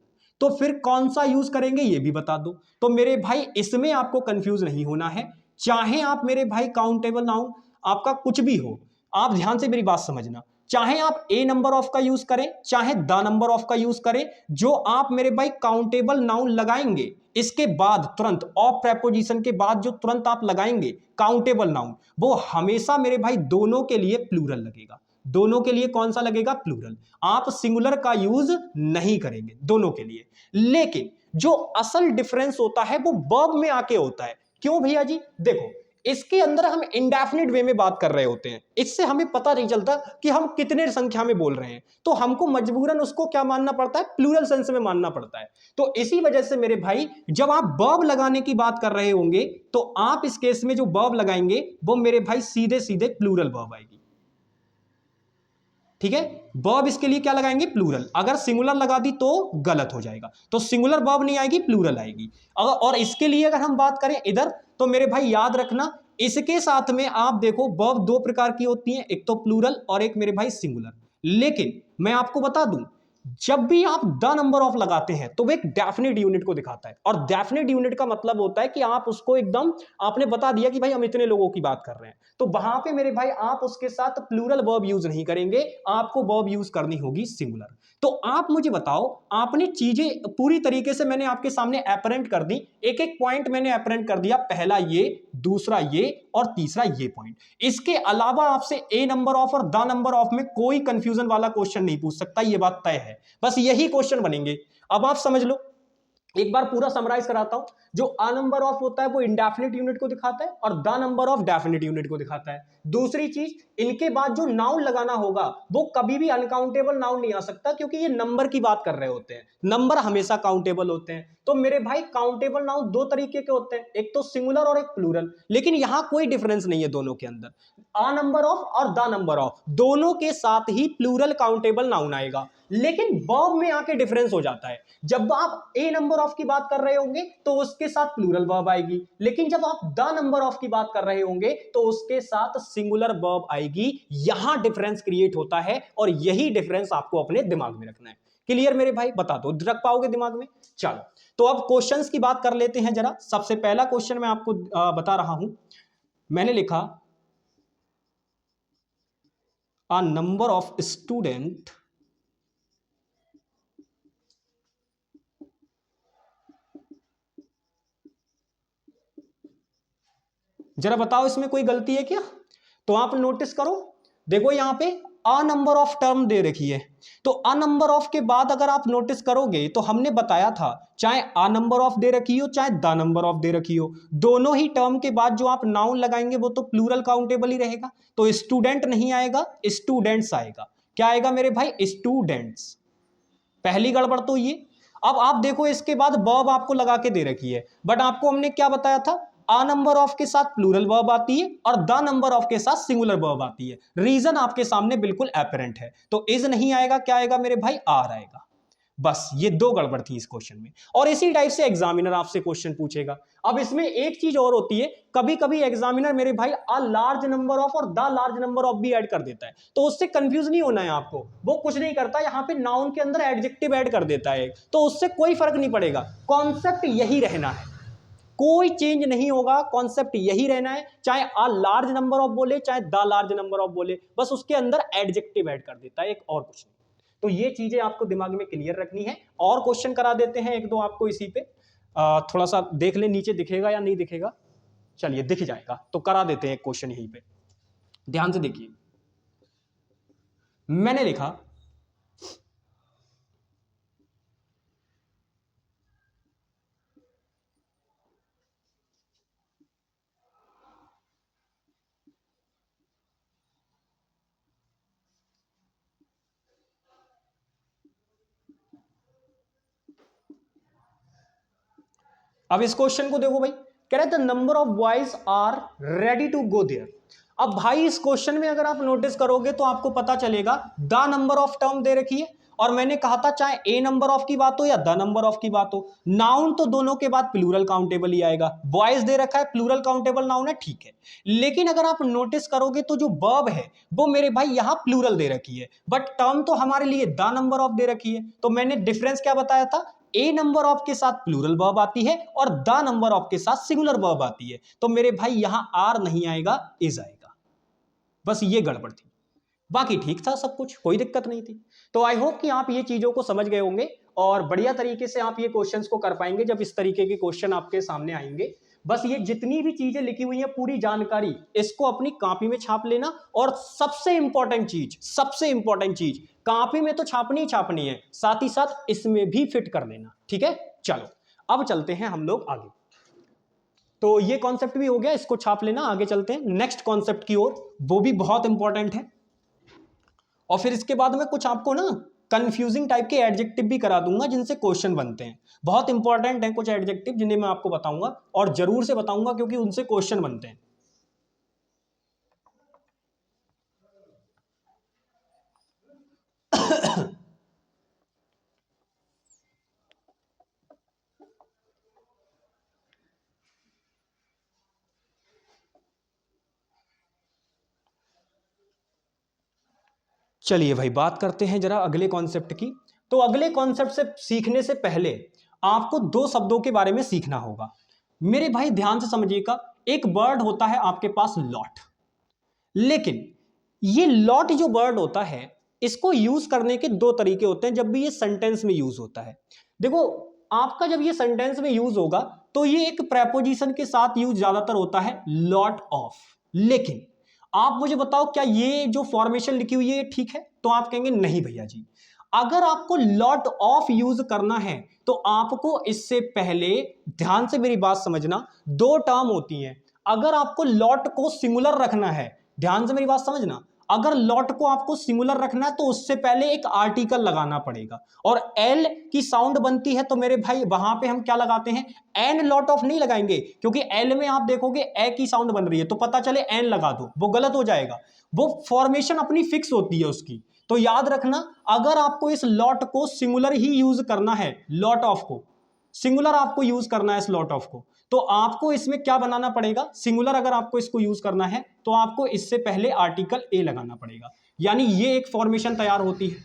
तो फिर कौन सा यूज करेंगे ये भी बता दो। तो मेरे भाई इसमें आपको कंफ्यूज नहीं होना है, चाहे आप मेरे भाई काउंटेबल नाउन आपका कुछ भी हो, आप ध्यान से मेरी बात समझना, चाहे आप ए नंबर ऑफ का यूज करें चाहे द नंबर ऑफ का यूज करें, जो आप मेरे भाई काउंटेबल नाउन लगाएंगे इसके बाद तुरंत ऑफ प्रेपोजिशन के बाद जो तुरंत आप लगाएंगे काउंटेबल नाउन, वो हमेशा मेरे भाई दोनों के लिए प्लूरल लगेगा। दोनों के लिए कौन सा लगेगा? प्लूरल। आप सिंगुलर का यूज नहीं करेंगे दोनों के लिए। लेकिन जो असल डिफरेंस होता है वो वर्ब में आके होता है। क्यों भैया जी? देखो, इसके अंदर हम इंडेफिनिट वे में बात कर रहे होते हैं, इससे हमें पता नहीं चलता कि हम कितने संख्या में बोल रहे हैं, तो हमको मजबूरन उसको क्या मानना पड़ता है? प्लूरल सेंस में मानना पड़ता है। तो इसी वजह से मेरे भाई जब आप वर्ब लगाने की बात कर रहे होंगे तो आप इस केस में जो वर्ब लगाएंगे वो मेरे भाई सीधे सीधे प्लूरल वर्ब आएगी। ठीक है, वर्ब इसके लिए क्या लगाएंगे? प्लूरल। अगर सिंगुलर लगा दी तो गलत हो जाएगा, तो सिंगुलर वर्ब नहीं आएगी, प्लूरल आएगी। और इसके लिए अगर हम बात करें इधर, तो मेरे भाई याद रखना इसके साथ में आप देखो वर्ब दो प्रकार की होती हैं, एक तो प्लूरल और एक मेरे भाई सिंगुलर। लेकिन मैं आपको बता दूं, जब भी आप द नंबर ऑफ लगाते हैं तो वो एक डेफिनेट यूनिट को दिखाता है, और डेफिनेट यूनिट का मतलब होता है कि आप उसको एकदम आपने बता दिया कि भाई हम इतने लोगों की बात कर रहे हैं, तो वहां पे मेरे भाई आप उसके साथ प्लूरल वर्ब यूज नहीं करेंगे, आपको वर्ब यूज करनी होगी सिंगुलर। तो आप मुझे बताओ, आपने चीजें पूरी तरीके से मैंने आपके सामने अपरेंट कर दी, एक एक पॉइंट मैंने अपरेंट कर दिया, पहला ये, दूसरा ये और तीसरा ये पॉइंट। इसके अलावा आपसे ए नंबर ऑफ और द नंबर ऑफ में कोई कंफ्यूजन वाला क्वेश्चन नहीं पूछ सकता, ये बात तय है। बस यही क्वेश्चन बनेंगे। अब आप समझ लो, एक बार पूरा समराइज कराता हूं। जो अ नंबर ऑफ होता है वो इंडेफिनिट यूनिट को दिखाता है और the number of definite unit को दिखाता है। दूसरी चीज, इनके बाद जो नाउन लगाना होगा वो कभी भी अनकाउंटेबल नाउन नहीं आ सकता, क्योंकि ये नंबर की बात कर रहे होते हैं, नंबर हमेशा काउंटेबल होते हैं। तो मेरे भाई काउंटेबल नाउन दो तरीके के होते हैं, एक तो सिंगुलर और एक प्लूरल, लेकिन यहां कोई डिफरेंस नहीं है दोनों के अंदर। अ नंबर ऑफ और द नंबर ऑफ दोनों के साथ ही प्लूरल काउंटेबल नाउन आएगा, लेकिन वर्ब में आके डिफरेंस हो जाता है। जब आप ए नंबर ऑफ की बात कर रहे होंगे तो उसके साथ प्लूरल वर्ब आएगी, लेकिन जब आप द नंबर ऑफ की बात कर रहे होंगे तो उसके साथ सिंगुलर वर्ब आएगी। यहां डिफरेंस क्रिएट होता है और यही डिफरेंस आपको अपने दिमाग में रखना है। क्लियर मेरे भाई, बता दो, रख पाओगे दिमाग में? चलो, तो अब क्वेश्चंस की बात कर लेते हैं जरा। सबसे पहला क्वेश्चन मैं आपको बता रहा हूं, मैंने लिखा a number of student जरा बताओ इसमें कोई गलती है क्या? तो आप नोटिस करो, देखो यहां पे अ नंबर ऑफ टर्म दे रखी है, तो अ नंबर ऑफ के बाद अगर आप नोटिस करोगे तो हमने बताया था चाहे अ नंबर ऑफ दे रखी हो चाहे द नंबर ऑफ दे रखी हो, दोनों ही टर्म के बाद जो आप नाउन लगाएंगे वो तो प्लूरल काउंटेबल ही रहेगा। तो स्टूडेंट नहीं आएगा, स्टूडेंट्स आएगा। क्या आएगा मेरे भाई? स्टूडेंट्स। पहली गड़बड़ तो ये। अब आप देखो इसके बाद वर्ब आपको लगा के दे रखी है, बट आपको हमने क्या बताया था? आ नंबर ऑफ के साथ प्लूरल वर्ब आती है और द नंबर ऑफ के साथ सिंगुलर वर्ब आती है। रीजन आपके सामने बिल्कुल एपरेंट है। तो इज नहीं आएगा, क्या आएगा मेरे भाई? आर आएगा। बस ये दो गड़बड़ थी इस क्वेश्चन में, और इसी टाइप से एग्जामिनर आपसे क्वेश्चन पूछेगा। अब इसमें एक चीज और होती है, कभी कभी एग्जामिनर मेरे भाई अ लार्ज नंबर ऑफ और द लार्ज नंबर ऑफ भी ऐड कर देता है, तो उससे कंफ्यूज नहीं होना है आपको। वो कुछ नहीं करता, यहां पे नाउन के अंदर एडजेक्टिव ऐड कर देता है, तो उससे कोई फर्क नहीं पड़ेगा। कॉन्सेप्ट यही रहना है, कोई चेंज नहीं होगा, कॉन्सेप्ट यही रहना है। चाहे अ लार्ज नंबर ऑफ बोले चाहे द लार्ज नंबर ऑफ बोले, बस उसके अंदर एडजेक्टिव ऐड कर देता है, एक और कुछ नहीं। तो ये चीजें आपको दिमाग में क्लियर रखनी है। और क्वेश्चन करा देते हैं एक दो आपको इसी पे, थोड़ा सा देख ले नीचे दिखेगा या नहीं दिखेगा, चलिए दिख जाएगा, तो करा देते हैं एक क्वेश्चन यहीं पे। ध्यान से देखिए, मैंने लिखा अब इस क्वेश्चन को देखो भाई, कह रहे थे number of boys are ready to go there. अब भाई इस क्वेश्चन में अगर आप नोटिस करोगे तो आपको पता चलेगा द नंबर ऑफ टर्म दे रखी है, और मैंने कहा था चाहे ए नंबर ऑफ की बात हो या द नंबर ऑफ की बात हो, नाउन तो दोनों के बाद प्लूरल काउंटेबल ही आएगा। बॉयज दे रखा है, प्लूरल काउंटेबल नाउन है, ठीक है। लेकिन अगर आप नोटिस करोगे तो जो वर्ब है वो मेरे भाई यहां प्लूरल दे रखी है, बट टर्म तो हमारे लिए द नंबर ऑफ दे रखी है। तो मैंने डिफरेंस क्या बताया था? ए नंबर ऑफ के साथ प्लूरल वर्ब आती है और द नंबर ऑफ के साथ सिंगुलर वर्ब आती है। तो मेरे भाई यहां आर नहीं आएगा, इज आएगा। बस ये गड़बड़ थी, बाकी ठीक था सब कुछ, कोई दिक्कत नहीं थी। तो आई होप कि आप ये चीजों को समझ गए होंगे और बढ़िया तरीके से आप ये क्वेश्चंस को कर पाएंगे जब इस तरीके के क्वेश्चन आपके सामने आएंगे। बस ये जितनी भी चीजें लिखी हुई है पूरी जानकारी इसको अपनी कॉपी में छाप लेना, और सबसे इंपॉर्टेंट चीज कॉपी में तो छापनी ही छापनी है, साथ ही साथ इसमें भी फिट कर लेना, ठीक है। चलो अब चलते हैं हम लोग आगे। तो ये कॉन्सेप्ट भी हो गया, इसको छाप लेना, आगे चलते हैं नेक्स्ट कॉन्सेप्ट की ओर, वो भी बहुत इंपॉर्टेंट है। और फिर इसके बाद में कुछ आपको ना कंफ्यूजिंग टाइप के एडजेक्टिव भी करा दूंगा जिनसे क्वेश्चन बनते हैं। बहुत इंपॉर्टेंट है कुछ एडजेक्टिव जिन्हें मैं आपको बताऊंगा, और जरूर से बताऊंगा क्योंकि उनसे क्वेश्चन बनते हैं। चलिए भाई बात करते हैं जरा अगले कॉन्सेप्ट की। तो अगले कॉन्सेप्ट से सीखने से पहले आपको दो शब्दों के बारे में सीखना होगा। मेरे भाई ध्यान से समझिएगा, एक वर्ड होता है आपके पास लॉट, लेकिन ये लॉट जो वर्ड होता है इसको यूज करने के दो तरीके होते हैं जब भी ये सेंटेंस में यूज होता है। देखो आपका जब ये सेंटेंस में यूज होगा तो ये एक प्रेपोजिशन के साथ यूज ज्यादातर होता है, लॉट ऑफ। लेकिन आप मुझे बताओ क्या ये जो फॉर्मेशन लिखी हुई है ये ठीक है? तो आप कहेंगे नहीं भैया जी, अगर आपको लॉट ऑफ यूज करना है तो आपको इससे पहले ध्यान से मेरी बात समझना, दो टर्म होती हैं। अगर आपको लॉट को सिंगुलर रखना है, ध्यान से मेरी बात समझना, अगर लॉट को आपको सिंगुलर रखना है तो उससे पहले एक आर्टिकल लगाना पड़ेगा, और एल की साउंड बनती है तो मेरे भाई वहां पे हम क्या लगाते हैं? एन लॉट ऑफ नहीं लगाएंगे, क्योंकि एल में आप देखोगे ए की साउंड बन रही है तो पता चले एन लगा दो, वो गलत हो जाएगा। वो फॉर्मेशन अपनी फिक्स होती है उसकी। तो याद रखना, अगर आपको इस लॉट को सिंगुलर ही यूज करना है, लॉट ऑफ को सिंगुलर आपको यूज करना है इस लॉट ऑफ को, तो आपको इसमें क्या बनाना पड़ेगा? सिंगुलर अगर आपको इसको यूज करना है तो आपको इससे पहले आर्टिकल ए लगाना पड़ेगा, यानी ये एक फॉर्मेशन तैयार होती है।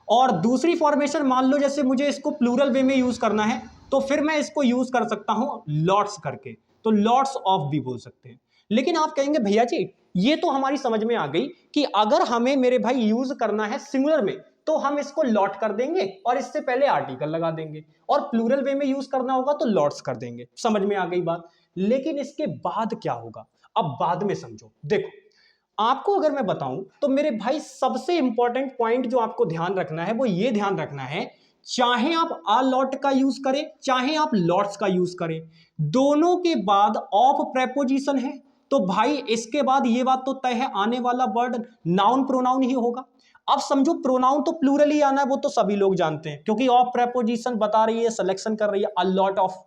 और दूसरी फॉर्मेशन मान लो जैसे मुझे इसको प्लूरल वे में यूज करना है तो फिर मैं इसको यूज कर सकता हूं लॉट्स करके, तो लॉट्स ऑफ भी बोल सकते हैं। लेकिन आप कहेंगे भैया जी ये तो हमारी समझ में आ गई कि अगर हमें मेरे भाई यूज करना है सिंगुलर में तो हम इसको लॉट कर देंगे और इससे पहले आर्टिकल लगा देंगे, और प्लूरल वे में यूज करना होगा तो लॉट्स कर देंगे। समझ में आ गई बात। लेकिन इसके बाद क्या होगा अब बाद में समझो। देखो आपको अगर मैं बताऊं तो मेरे भाई सबसे इंपॉर्टेंट पॉइंट जो आपको ध्यान रखना है वो ये ध्यान रखना है, चाहे आप आ लॉट का यूज करें चाहे आप लॉट्स का यूज करें, दोनों के बाद ऑफ प्रेपोजिशन है तो भाई इसके बाद ये बात तो तय है आने वाला वर्ड नाउन प्रोनाउन ही होगा। अब समझो प्रोनाउन तो प्लूरल ही आना है, वो तो सभी लोग जानते हैं क्योंकि ऑफ प्रेपोजिशन बता रही है, सिलेक्शन कर रही है अ लॉट ऑफ।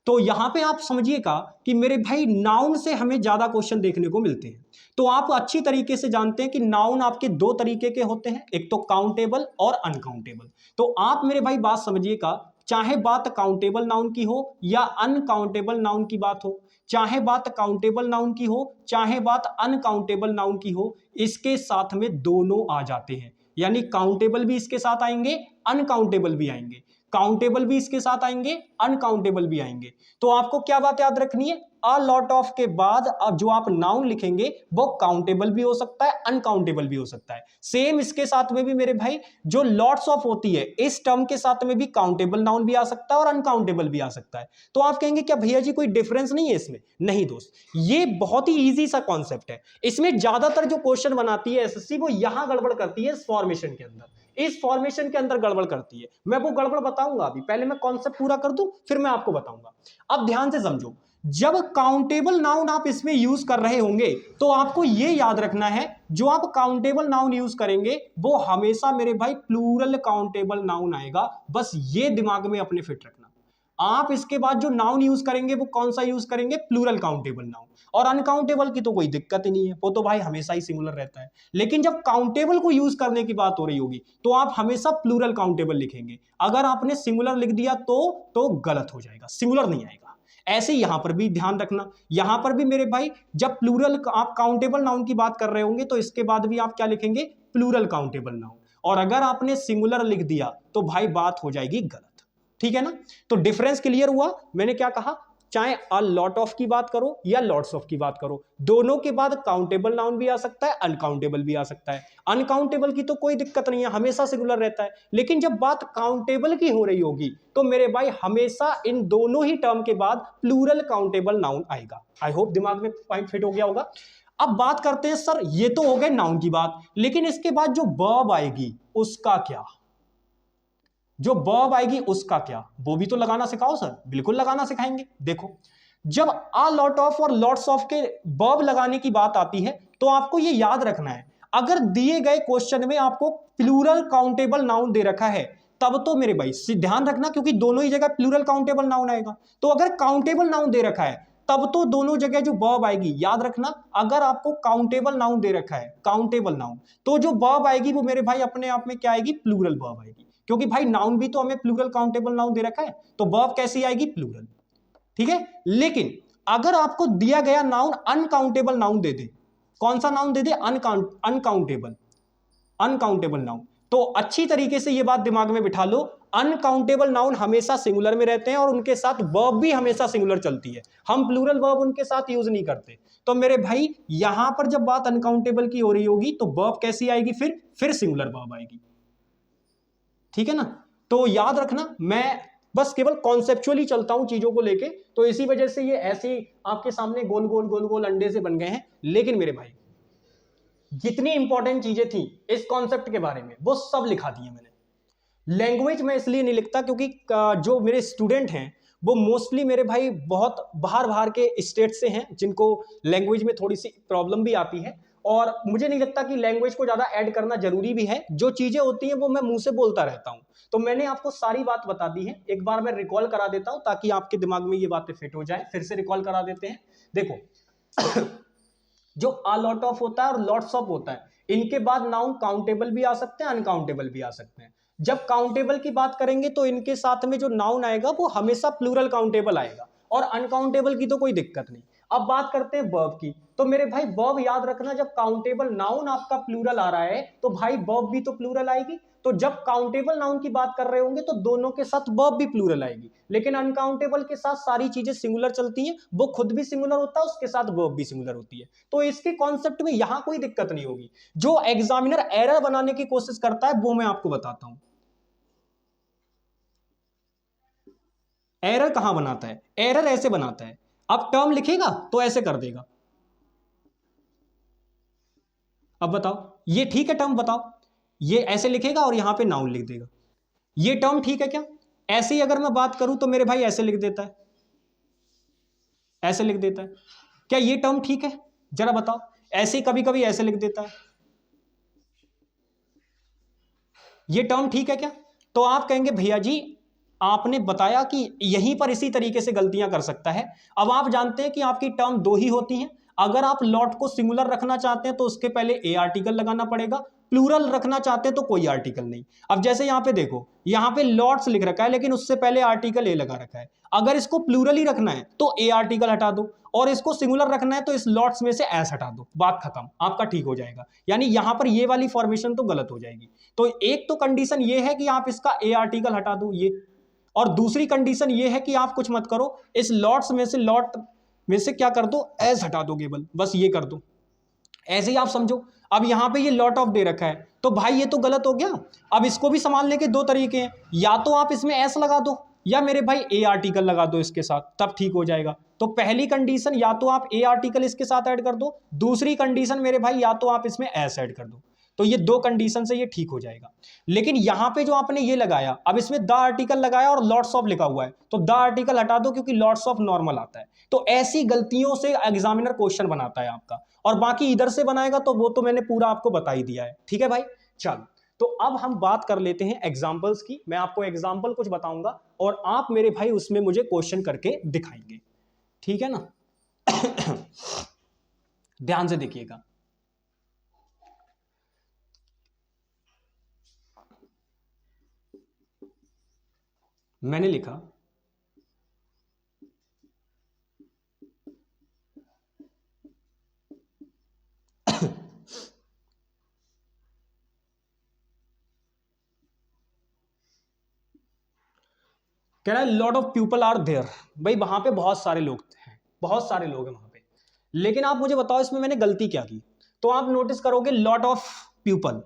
तो यहां पे आप समझिएगा कि मेरे भाई नाउन से हमें ज्यादा क्वेश्चन देखने को मिलते हैं। तो आप अच्छी तरीके से जानते हैं कि नाउन आपके दो तरीके के होते हैं, एक तो काउंटेबल और अनकाउंटेबल। तो आप मेरे भाई बात समझिएगा, चाहे बात काउंटेबल नाउन की हो या अनकाउंटेबल नाउन की बात हो, चाहे बात काउंटेबल नाउन की हो चाहे बात अनकाउंटेबल नाउन की हो, इसके साथ में दोनों आ जाते हैं। यानी काउंटेबल भी इसके साथ आएंगे, अनकाउंटेबल भी आएंगे, काउंटेबल भी इसके साथ आएंगे, अनकाउंटेबल भी आएंगे। तो आपको क्या बात याद रखनी है, अ लॉट ऑफ के बाद अब जो आप नाउन लिखेंगे वो काउंटेबल भी हो सकता है, अनकाउंटेबल भी हो सकता है। सेम इसके साथ में भी मेरे भाई जो लॉट्स ऑफ होती है इस टर्म के साथ में भी काउंटेबल नाउन भी आ सकता है और अनकाउंटेबल भी आ सकता है। तो आप कहेंगे क्या भैया जी कोई डिफरेंस नहीं है इसमें? नहीं दोस्त, ये बहुत ही इजी सा कॉन्सेप्ट है। इसमें ज्यादातर जो क्वेश्चन बनाती है एसएससी वो यहां गड़बड़ करती है, इस फॉर्मेशन के अंदर, इस फॉर्मेशन के अंदर गड़बड़ करती है। मैं वो गड़बड़ बताऊंगा अभी, पहले मैं कॉन्सेप्ट पूरा कर दूं फिर मैं आपको बताऊंगा। अब ध्यान से समझो, जब काउंटेबल नाउन आप इसमें यूज कर रहे होंगे तो आपको ये याद रखना है जो आप काउंटेबल नाउन यूज करेंगे वो हमेशा मेरे भाई प्लूरल काउंटेबल नाउन आएगा। बस ये दिमाग में अपने फिट रखना। आप इसके बाद जो नाउन यूज करेंगे वो कौन सा यूज करेंगे? Plural countable noun. और अनकाउंटेबल की तो कोई दिक्कत ही नहीं है, वो तो भाई हमेशा ही सिंगुलर रहता है। लेकिन जब काउंटेबल को यूज करने की बात हो रही होगी तो आप हमेशा प्लूरल काउंटेबल लिखेंगे। अगर आपने सिंगुलर लिख दिया तो गलत हो जाएगा, सिंगुलर नहीं आएगा। ऐसे यहां पर भी ध्यान रखना, यहां पर भी मेरे भाई जब प्लूरल आप काउंटेबल नाउन की बात कर रहे होंगे तो इसके बाद भी आप क्या लिखेंगे? Plural countable noun. और अगर आपने सिंगुलर लिख दिया तो भाई बात हो जाएगी गलत। ठीक है ना? तो डिफरेंस क्लियर हुआ। मैंने क्या कहा, चाहे अ लॉट ऑफ की बात करो या लॉट्स ऑफ की बात करो, दोनों के बाद काउंटेबल नाउन भी आ सकता है, अनकाउंटेबल भी आ सकता है। अनकाउंटेबल की तो कोई दिक्कत नहीं है, हमेशा सिंगुलर रहता है। लेकिन जब बात काउंटेबल की हो रही होगी तो मेरे भाई हमेशा इन दोनों ही टर्म के बाद प्लूरल काउंटेबल नाउन आएगा। आई होप दिमाग में पॉइंट फिट हो गया होगा। अब बात करते हैं, सर ये तो हो गए नाउन की बात, लेकिन इसके बाद जो वर्ब आएगी उसका क्या? जो वर्ब आएगी उसका क्या? वो भी तो लगाना सिखाओ सर। बिल्कुल लगाना सिखाएंगे। देखो, जब अ लॉट ऑफ और लॉट्स ऑफ के वर्ब लगाने की बात आती है तो आपको ये याद रखना है, अगर दिए गए क्वेश्चन में आपको प्लूरल काउंटेबल नाउन दे रखा है तब तो मेरे भाई ध्यान रखना, क्योंकि दोनों ही जगह प्लूरल काउंटेबल नाउन आएगा। तो अगर काउंटेबल नाउन दे रखा है तब तो दोनों जगह जो वर्ब आएगी, याद रखना, अगर आपको काउंटेबल नाउन दे रखा है, काउंटेबल नाउन, तो जो वर्ब आएगी वो मेरे भाई अपने आप में क्या आएगी? प्लूरल वर्ब आएगी। क्योंकि भाई नाउन भी तो हमें प्लूरल काउंटेबल नाउन दे रखा है, तो वर्ब कैसी आएगी? प्लूरल। ठीक है। लेकिन अगर आपको दिया गया नाउन अनकाउंटेबल नाउन दे दे, कौन सा नाउन दे दे? अनकाउंटेबल नाउन, तो अच्छी तरीके से ये बात दिमाग में बिठा लो, अनकाउंटेबल नाउन हमेशा सिंगुलर में रहते हैं और उनके साथ वर्ब भी हमेशा सिंगुलर चलती है। हम प्लूरल वर्ब उनके साथ यूज नहीं करते। तो मेरे भाई यहां पर जब बात अनकाउंटेबल की हो रही होगी तो वर्ब कैसी आएगी? फिर सिंगुलर वर्ब आएगी। ठीक है ना? तो याद रखना, मैं बस केवल कॉन्सेप्चुअली चलता हूं चीजों को लेके, तो इसी वजह से ये ऐसे आपके सामने गोल गोल गोल गोल अंडे से बन गए हैं। लेकिन मेरे भाई जितनी इंपॉर्टेंट चीजें थी इस कॉन्सेप्ट के बारे में वो सब लिखा दी है मैंने। लैंग्वेज में इसलिए नहीं लिखता क्योंकि जो मेरे स्टूडेंट हैं वो मोस्टली मेरे भाई बहुत बाहर के स्टेट से हैं, जिनको लैंग्वेज में थोड़ी सी प्रॉब्लम भी आती है, और मुझे नहीं लगता कि लैंग्वेज को ज्यादा ऐड करना जरूरी भी है। जो चीजें होती हैं वो मैं मुंह से बोलता रहता हूं, तो मैंने आपको सारी बात बता दी है। एक बार मैं रिकॉल करा देता हूं ताकि आपके दिमाग में ये बातें फिट हो जाए। फिर से रिकॉल करा देते हैं। देखो जो अ लॉट ऑफ होता है और लॉट्स ऑफ होता है, इनके बाद नाउन काउंटेबल भी आ सकते हैं, अनकाउंटेबल भी आ सकते हैं। जब काउंटेबल की बात करेंगे तो इनके साथ में जो नाउन आएगा वो हमेशा प्लूरल काउंटेबल आएगा, और अनकाउंटेबल की तो कोई दिक्कत नहीं। अब बात करते हैं वर्ब की। तो मेरे भाई वर्ब याद रखना, जब काउंटेबल नाउन आपका प्लूरल आ रहा है तो भाई वर्ब भी तो प्लूरल आएगी। तो जब काउंटेबल नाउन की बात कर रहे होंगे तो दोनों के साथ वर्ब भी प्लूरल आएगी, लेकिन अनकाउंटेबल के साथ सारी चीजें सिंगुलर चलती हैं, वो खुद भी सिंगुलर होता है, उसके साथ वर्ब भी सिंगुलर होती है। तो इसके कॉन्सेप्ट में यहां कोई दिक्कत नहीं होगी। जो एग्जामिनर एरर बनाने की कोशिश करता है वो मैं आपको बताता हूं। एरर कहां बनाता है? एरर ऐसे बनाता है, अब टर्म लिखेगा तो ऐसे कर देगा। अब बताओ ये ठीक है टर्म? बताओ, ये ऐसे लिखेगा और यहां पे नाउन लिख देगा, ये टर्म ठीक है क्या? ऐसे ही अगर मैं बात करूं तो मेरे भाई ऐसे लिख देता है, ऐसे लिख देता है, क्या ये टर्म ठीक है? जरा बताओ। ऐसे ही कभी कभी ऐसे लिख देता है, ये टर्म ठीक है क्या? तो आप कहेंगे भैया जी आपने बताया कि यहीं पर इसी तरीके से गलतियां कर सकता है। अब आप जानते हैं कि आपकी टर्म दो ही होती हैं। अगर आप लॉट को सिंगुलर रखना चाहते हैं तो उसके पहले ए आर्टिकल लगाना पड़ेगा, प्लूरल रखना चाहते हैं तो कोई आर्टिकल नहीं। अब जैसे यहां पे देखो, यहां पे लॉट्स लिख रखा है लेकिन उससे पहले आर्टिकल ए लगा रखा है। अगर इसको प्लूरल ही रखना है तो ए आर्टिकल हटा दो, और इसको सिंगुलर रखना है तो इस लॉट्स में से एस हटा दो, बात खत्म, आपका ठीक हो जाएगा। यानी यहां पर ये वाली फॉर्मेशन तो गलत हो जाएगी। तो एक तो कंडीशन ये है कि आप इसका ए आर्टिकल हटा दो ये, और दूसरी कंडीशन ये है कि आप कुछ मत करो, इस लॉट्स में से लॉट में से क्या कर दो, एस हटा दो केवल, बस ये कर दो, ऐसे ही आप समझो। अब यहां पे ये लॉट ऑफ दे रखा है तो भाई ये तो गलत हो गया। अब इसको भी संभालने के दो तरीके हैं, या तो आप इसमें एस लगा दो या मेरे भाई ए आर्टिकल लगा दो इसके साथ, तब ठीक हो जाएगा। तो पहली कंडीशन या तो आप ए आर्टिकल इसके साथ ऐड कर दो, दूसरी कंडीशन मेरे भाई या तो आप इसमें एस ऐड कर दो। तो ये दो कंडीशन से ये ठीक हो जाएगा। लेकिन यहां पे जो आपने ये लगाया, अब इसमें द आर्टिकल लगाया और लॉट्स ऑफ लिखा हुआ है, तो द आर्टिकल हटा दो क्योंकि लॉट्स ऑफ नॉर्मल आता है। तो ऐसी गलतियों से एग्जामिनर क्वेश्चन बनाता है आपका, और बाकी इधर से बनाएगा तो वो तो मैंने पूरा आपको बता ही दिया है। ठीक है भाई, चलो तो अब हम बात कर लेते हैं एग्जाम्पल्स की। मैं आपको एग्जाम्पल कुछ बताऊंगा और आप मेरे भाई उसमें मुझे क्वेश्चन करके दिखाएंगे, ठीक है ना? ध्यान से देखिएगा। मैंने लिखा कह रहा है lot of people are there. भाई वहां पे बहुत सारे लोग हैं, बहुत सारे लोग हैं वहां पे, लेकिन आप मुझे बताओ इसमें मैंने गलती क्या की? तो आप नोटिस करोगे लॉट ऑफ पीपल,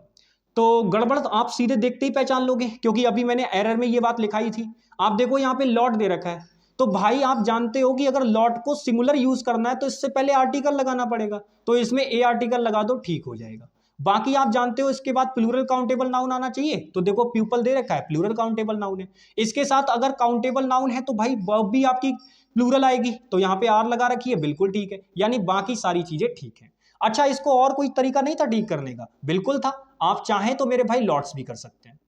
तो गड़बड़ आप सीधे देखते ही पहचान लोगे, क्योंकि अभी मैंने एरर में ये बात लिखाई थी। आप देखो यहाँ पे लॉट दे रखा है, तो भाई आप जानते हो कि अगर लॉट को सिंगुलर यूज करना है तो इससे पहले आर्टिकल लगाना पड़ेगा, तो इसमें ए आर्टिकल लगा दो, ठीक हो जाएगा। बाकी आप जानते हो इसके बाद प्लूरल काउंटेबल नाउन आना चाहिए, तो देखो पीपल दे रखा है, प्लूरल काउंटेबल नाउन है। इसके साथ अगर काउंटेबल नाउन है तो भाई वर्ब भी आपकी प्लूरल आएगी, तो यहाँ पे आर लगा रखी है, बिल्कुल ठीक है। यानी बाकी सारी चीजें ठीक है। अच्छा, इसको और कोई तरीका नहीं था ठीक करने का? बिल्कुल था। आप चाहें तो मेरे भाई लॉट्स भी कर सकते हैं,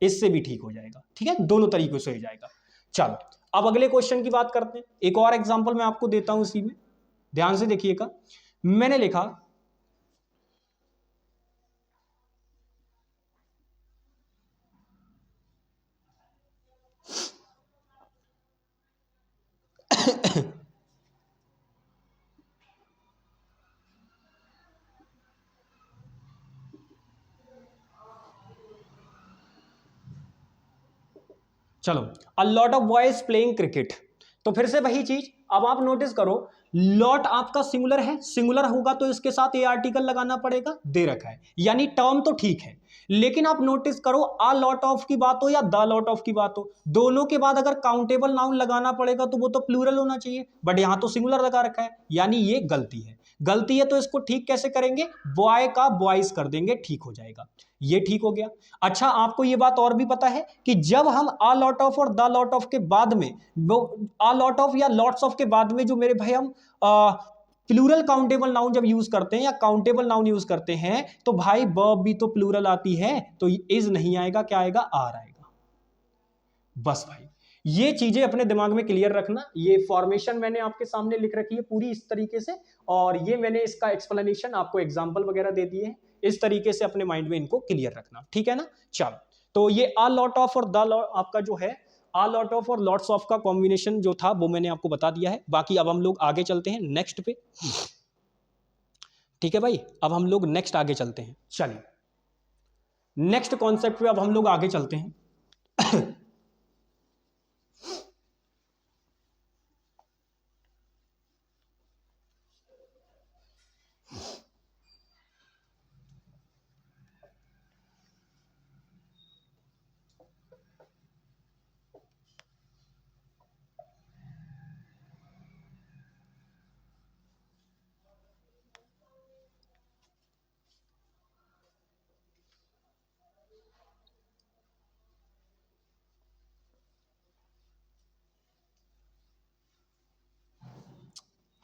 इससे भी ठीक हो जाएगा। ठीक है, दोनों तरीकों से हो जाएगा। चलो अब अगले क्वेश्चन की बात करते हैं। एक और एग्जांपल मैं आपको देता हूं इसी में, ध्यान से देखिएगा। मैंने लिखा चलो, a lot of boys playing cricket. तो फिर से वही चीज, अब आप नोटिस करो, लॉट आपका सिंगुलर है, सिंगुलर होगा तो इसके साथ ए आर्टिकल लगाना पड़ेगा, दे रखा है, यानी टर्म तो ठीक है। लेकिन आप नोटिस करो, अ लॉट ऑफ की बात हो या द लॉट ऑफ की बात हो, दोनों के बाद अगर काउंटेबल नाउन लगाना पड़ेगा तो वो तो प्लूरल होना चाहिए, बट यहां तो सिंगुलर लगा रखा है, यानी ये गलती है। गलती है तो इसको ठीक कैसे करेंगे? बॉय का बॉयज कर देंगे, ठीक हो जाएगा। ये ठीक हो गया। अच्छा, आपको ये बात और भी पता है कि जब हम आ लॉट ऑफ और द लॉट ऑफ के बाद में, आ लॉट ऑफ या लॉट्स ऑफ के बाद में जो मेरे भाई हम प्लूरल काउंटेबल नाउन जब यूज करते हैं या काउंटेबल नाउन यूज करते हैं, तो भाई वर्ब भी तो प्लूरल आती है, तो इज नहीं आएगा, क्या आएगा? आर आएगा। बस भाई ये चीजें अपने दिमाग में क्लियर रखना। ये फॉर्मेशन मैंने आपके सामने लिख रखी है पूरी इस तरीके से, और ये मैंने इसका एक्सप्लेनेशन आपको एग्जांपल वगैरह दे दिए हैं। इस तरीके से अपने माइंड में इनको क्लियर रखना, ठीक है ना? चलो, तो ये अ लॉट ऑफ और द लॉट आपका जो है आ लॉट ऑफ और लॉट्स ऑफ का कॉम्बिनेशन जो था वो मैंने आपको बता दिया है। बाकी अब हम लोग आगे चलते हैं नेक्स्ट पे। ठीक है भाई, अब हम लोग नेक्स्ट आगे चलते हैं। चलिए नेक्स्ट कॉन्सेप्ट पे अब हम लोग आगे चलते हैं।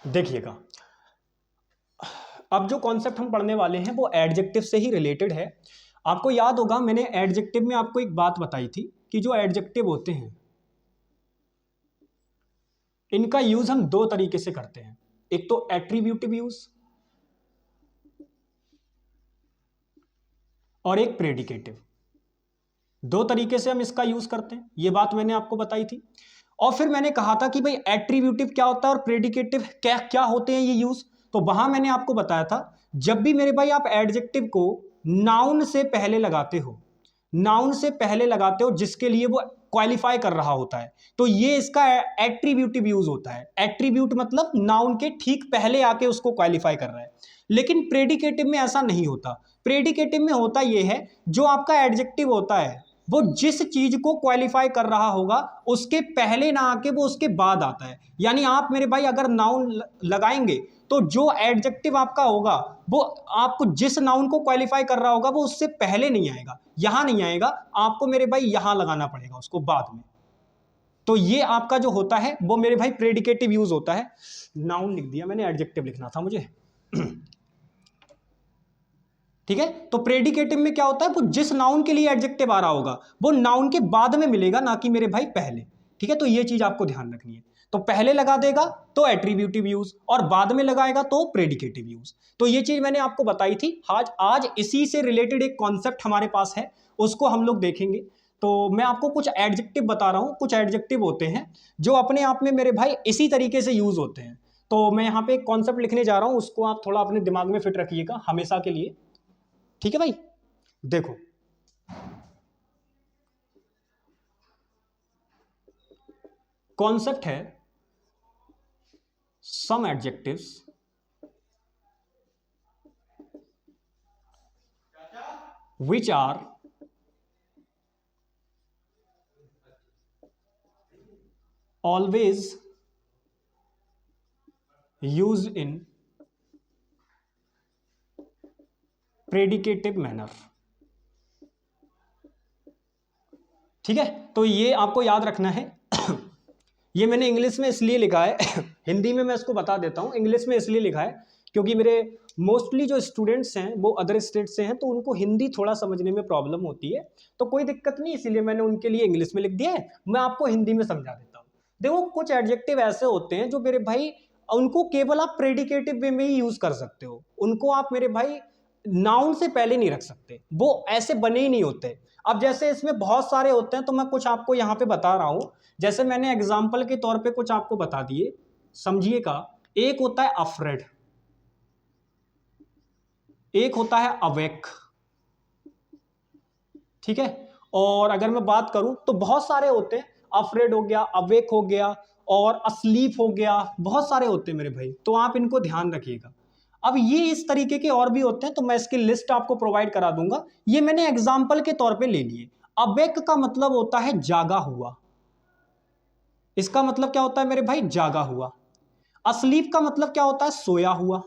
देखिएगा, अब जो कॉन्सेप्ट हम पढ़ने वाले हैं वो एडजेक्टिव से ही रिलेटेड है। आपको याद होगा मैंने एडजेक्टिव में आपको एक बात बताई थी कि जो एडजेक्टिव होते हैं इनका यूज हम दो तरीके से करते हैं, एक तो एट्रीब्यूटिव यूज और एक प्रेडिकेटिव। दो तरीके से हम इसका यूज करते हैं, ये बात मैंने आपको बताई थी। और फिर मैंने कहा था कि भाई एट्रीब्यूटिव क्या होता है और प्रेडिकेटिव क्या क्या होते हैं ये यूज। तो वहां मैंने आपको बताया था जब भी मेरे भाई आप एडजेक्टिव को नाउन से पहले लगाते हो, नाउन से पहले लगाते हो जिसके लिए वो क्वालिफाई कर रहा होता है, तो ये इसका एट्रीब्यूटिव यूज होता है। एट्रीब्यूट मतलब नाउन के ठीक पहले आके उसको क्वालिफाई कर रहा है। लेकिन प्रेडिकेटिव में ऐसा नहीं होता। प्रेडिकेटिव में होता यह है जो आपका एडजेक्टिव होता है वो जिस चीज को क्वालिफाई कर रहा होगा उसके पहले ना आके वो उसके बाद आता है। यानी आप मेरे भाई अगर नाउन लगाएंगे तो जो एडजेक्टिव आपका होगा वो आपको जिस नाउन को क्वालिफाई कर रहा होगा वो उससे पहले नहीं आएगा, यहां नहीं आएगा, आपको मेरे भाई यहां लगाना पड़ेगा उसको बाद में। तो ये आपका जो होता है वो मेरे भाई प्रेडिकेटिव यूज होता है। नाउन लिख दिया मैंने, एडजेक्टिव लिखना था मुझे। ठीक है, तो प्रेडिकेटिव में क्या होता है, वो जिस नाउन के लिए एडजेक्टिव आ रहा होगा वो नाउन के बाद में मिलेगा, ना कि मेरे भाई पहले। ठीक है, तो ये चीज आपको ध्यान रखनी है। तो पहले लगा देगा तो एट्रीब्यूटिव यूज और बाद में लगाएगा तो प्रेडिकेटिव यूज। तो ये चीज मैंने आपको बताई थी। आज इसी से रिलेटेड एक कॉन्सेप्ट हमारे पास है, उसको हम लोग देखेंगे। तो मैं आपको कुछ एडजेक्टिव बता रहा हूं, कुछ एडजेक्टिव होते हैं जो अपने आप में मेरे भाई इसी तरीके से यूज होते हैं। तो मैं यहाँ पे एक कॉन्सेप्ट लिखने जा रहा हूं, उसको आप थोड़ा अपने दिमाग में फिट रखिएगा हमेशा के लिए। ठीक है भाई, देखो कॉन्सेप्ट है सम adjectives which are always used in predicative manner। ठीक है, तो ये आपको याद रखना है। ये मैंने इंग्लिश में इसलिए लिखा है, हिंदी में मैं इसको बता देता हूँ, इंग्लिश में इसलिए लिखा है क्योंकि मेरे मोस्टली जो स्टूडेंट्स हैं वो अदर स्टेट से हैं, तो उनको हिंदी थोड़ा समझने में प्रॉब्लम होती है। तो कोई दिक्कत नहीं, इसीलिए मैंने उनके लिए इंग्लिश में लिख दिया है। मैं आपको हिंदी में समझा देता हूँ। देखो कुछ एडजेक्टिव ऐसे होते हैं जो मेरे भाई उनको केवल आप प्रेडिकेटिव वे में ही यूज कर सकते हो, उनको आप मेरे भाई नाउन से पहले नहीं रख सकते, वो ऐसे बने ही नहीं होते। अब जैसे इसमें बहुत सारे होते हैं तो मैं कुछ आपको यहाँ पे बता रहा हूँ, जैसे मैंने एग्जाम्पल के तौर पे कुछ आपको बता दिए, समझिएगा। एक होता है अफ्रेड, एक होता है अवेक। ठीक है, और अगर मैं बात करूं तो बहुत सारे होते हैं, अफ्रेड हो गया, अवेक हो गया और अस्लीप हो गया, बहुत सारे होते हैं मेरे भाई, तो आप इनको ध्यान रखिएगा। अब ये इस तरीके के और भी होते हैं तो मैं इसकी लिस्ट आपको प्रोवाइड करा दूंगा, ये मैंने एग्जाम्पल के तौर पे ले लिए। अवेक का मतलब होता है जागा हुआ, इसका मतलब क्या होता है मेरे भाई, जागा हुआ। अस्लीप का मतलब क्या होता है, सोया हुआ।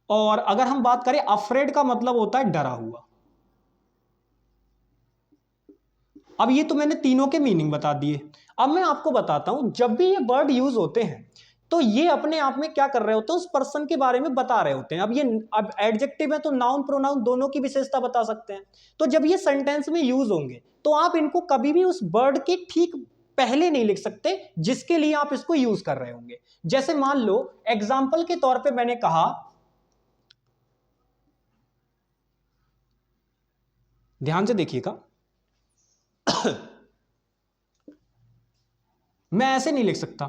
और अगर हम बात करें अफ्रेड का मतलब होता है डरा हुआ। अब ये तो मैंने तीनों के मीनिंग बता दिए। अब मैं आपको बताता हूं, जब भी ये वर्ड यूज होते हैं तो ये अपने आप में क्या कर रहे होते हैं, उस पर्सन के बारे में बता रहे होते हैं। अब एडजेक्टिव है तो नाउन प्रोनाउन दोनों की विशेषता बता सकते हैं। तो जब ये सेंटेंस में यूज होंगे तो आप इनको कभी भी उस वर्ड के ठीक पहले नहीं लिख सकते जिसके लिए आप इसको यूज कर रहे होंगे। जैसे मान लो एग्जाम्पल के तौर पर मैंने कहा ध्यान से देखिएगा। मैं ऐसे नहीं लिख सकता,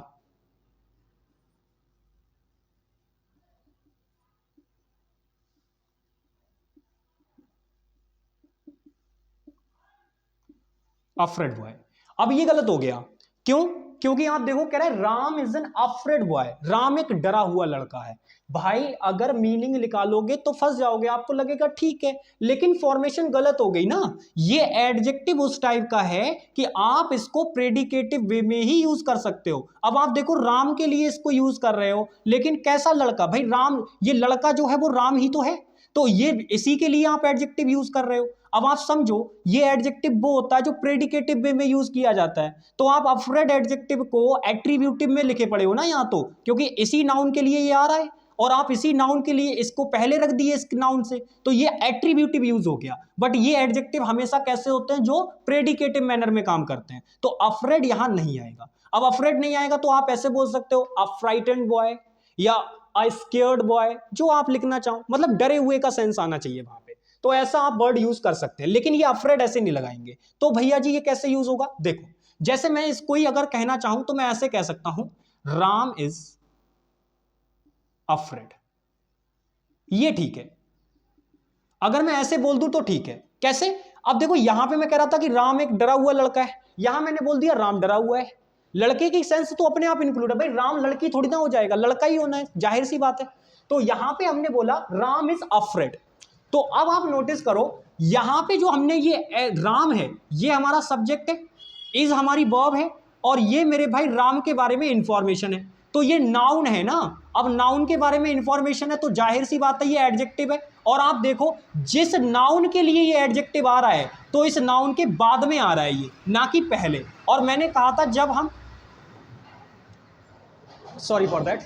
अफ्रेड बॉय। अब ये गलत हो गया, क्यों? क्योंकि आप देखो कह रहा है Ram is an afraid boy, Ram एक डरा हुआ लड़का है। भाई अगर मीनिंग निकालोगे तो फंस जाओगे, आपको लगेगा ठीक है, लेकिन फॉर्मेशन गलत हो गई ना। ये एडजेक्टिव उस टाइप का है कि आप इसको प्रेडिकेटिव वे में ही यूज कर सकते हो। अब आप देखो राम के लिए इसको यूज कर रहे हो, लेकिन कैसा लड़का? भाई राम, ये लड़का जो है वो राम ही तो है, तो ये इसी के लिए आप एडजेक्टिव यूज कर रहे हो। अब आप समझो, ये एडजेक्टिव वो होता है जो प्रेडिकेटिव वे में यूज किया जाता है। तो आप अफ्रेड एडजेक्टिव को एट्रीब्यूटिव में लिखे पड़े हो ना यहाँ, तो क्योंकि इसी नाउन के लिए ये आ रहा है और आप इसी नाउन के लिए इसको पहले रख दिए इस नाउन से, तो ये एट्रीब्यूटिव यूज हो गया। बट ये एडजेक्टिव हमेशा कैसे होते हैं? जो प्रेडिकेटिव मैनर में काम करते हैं। तो अफ्रेड यहां नहीं आएगा। अब अफ्रेड नहीं आएगा तो आप ऐसे बोल सकते हो अ फ्राइटेंड बॉय या अ स्केयर्ड बॉय, जो आप लिखना चाहो, मतलब डरे हुए का सेंस आना चाहिए वहां पे। तो ऐसा आप वर्ड यूज कर सकते हैं, लेकिन ये अफ्रेड ऐसे नहीं लगाएंगे। तो भैया जी ये कैसे यूज होगा? देखो, जैसे मैं इसको ही अगर कहना चाहूं तो मैं ऐसे कह सकता हूं राम इज अफ्रेड, ये ठीक है। अगर मैं ऐसे बोल दूं तो ठीक है। कैसे? अब देखो यहां पे मैं कह रहा था कि राम एक डरा हुआ लड़का है, यहां मैंने बोल दिया राम डरा हुआ है। लड़के की सेंस तो अपने आप इंक्लूड है, भाई राम लड़की थोड़ी ना हो जाएगा, लड़का ही होना है, जाहिर सी बात है। तो यहां पे हमने बोला राम इज अफ्रेड। तो अब आप नोटिस करो, यहां पे जो हमने ये राम है, ये हमारा सब्जेक्ट है, इज हमारी वर्ब है, और ये मेरे भाई राम के बारे में इंफॉर्मेशन है। तो ये नाउन है ना। अब नाउन के बारे में इंफॉर्मेशन है तो जाहिर सी बात है ये एडजेक्टिव है। और आप देखो जिस नाउन के लिए ये एडजेक्टिव आ रहा है तो इस नाउन के बाद में आ रहा है ये, ना कि पहले। और मैंने कहा था जब हम, सॉरी फॉर दैट,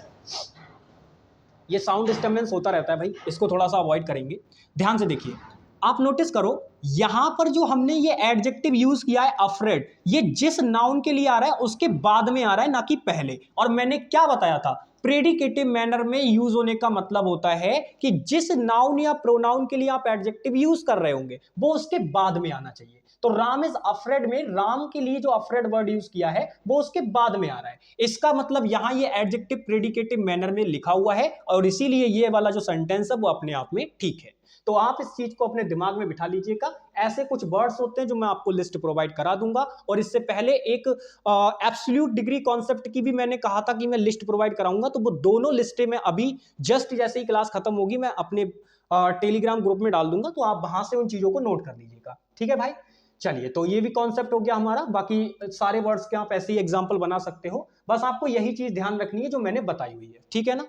ये साउंड डिस्टर्बेंस होता रहता है भाई, इसको थोड़ा सा अवॉइड करेंगे। ध्यान से देखिए, आप नोटिस करो यहां पर जो हमने ये एडजेक्टिव यूज किया है अफ्रेड, ये जिस नाउन के लिए आ रहा है उसके बाद में आ रहा है, ना कि पहले। और मैंने क्या बताया था? प्रेडिकेटिव मैनर में यूज होने का मतलब होता है कि जिस नाउन या प्रोनाउन के लिए आप एडजेक्टिव यूज कर रहे होंगे वो उसके बाद में आना चाहिए। तो राम इज अफ्रेड में राम के लिए जो अफ्रेड वर्ड यूज किया है वो उसके बाद में आ रहा है। इसका मतलब यहां ये एडजेक्टिव प्रेडिकेटिव मैनर में लिखा हुआ है, और इसीलिए ये वाला जो सेंटेंस है वो अपने आप में ठीक है। तो आप इस चीज को अपने दिमाग में बिठा लीजिएगा। ऐसे कुछ वर्ड्स होते हैं जो मैं आपको लिस्ट प्रोवाइड करा दूंगा, और इससे पहले एक एब्सोल्यूट डिग्री कॉन्सेप्ट की भी मैंने कहा था कि मैं लिस्ट प्रोवाइड कराऊंगा। तो वो दोनों लिस्टें मैं अभी जस्ट जैसे ही क्लास खत्म होगी मैं अपने टेलीग्राम ग्रुप में डाल दूंगा, तो आप वहां से उन चीजों को नोट कर लीजिएगा। ठीक है भाई, चलिए, तो ये भी कॉन्सेप्ट हो गया हमारा। बाकी सारे वर्ड्स के आप ऐसे ही एग्जाम्पल बना सकते हो, बस आपको यही चीज ध्यान रखनी है जो मैंने बताई हुई है। ठीक है ना?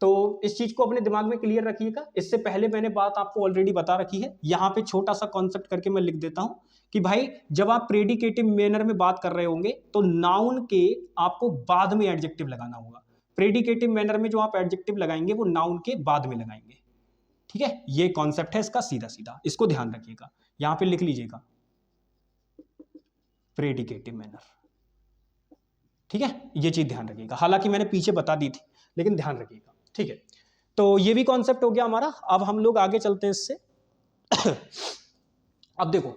तो इस चीज को अपने दिमाग में क्लियर रखिएगा। इससे पहले मैंने बात आपको ऑलरेडी बता रखी है, यहां पे छोटा सा कॉन्सेप्ट करके मैं लिख देता हूं कि भाई जब आप प्रेडिकेटिव मैनर में बात कर रहे होंगे तो नाउन के आपको बाद में एडजेक्टिव लगाना होगा। प्रेडिकेटिव मैनर में जो आप एडजेक्टिव लगाएंगे वो नाउन के बाद में लगाएंगे। ठीक है, ये कॉन्सेप्ट है इसका सीधा सीधा, इसको ध्यान रखिएगा। यहां पे लिख लीजिएगा प्रेडिकेटिव मैनर। ठीक है, ये चीज ध्यान रखिएगा, हालांकि मैंने पीछे बता दी थी लेकिन ध्यान रखिएगा। ठीक है, तो ये भी कॉन्सेप्ट हो गया हमारा। अब हम लोग आगे चलते हैं इससे। अब देखो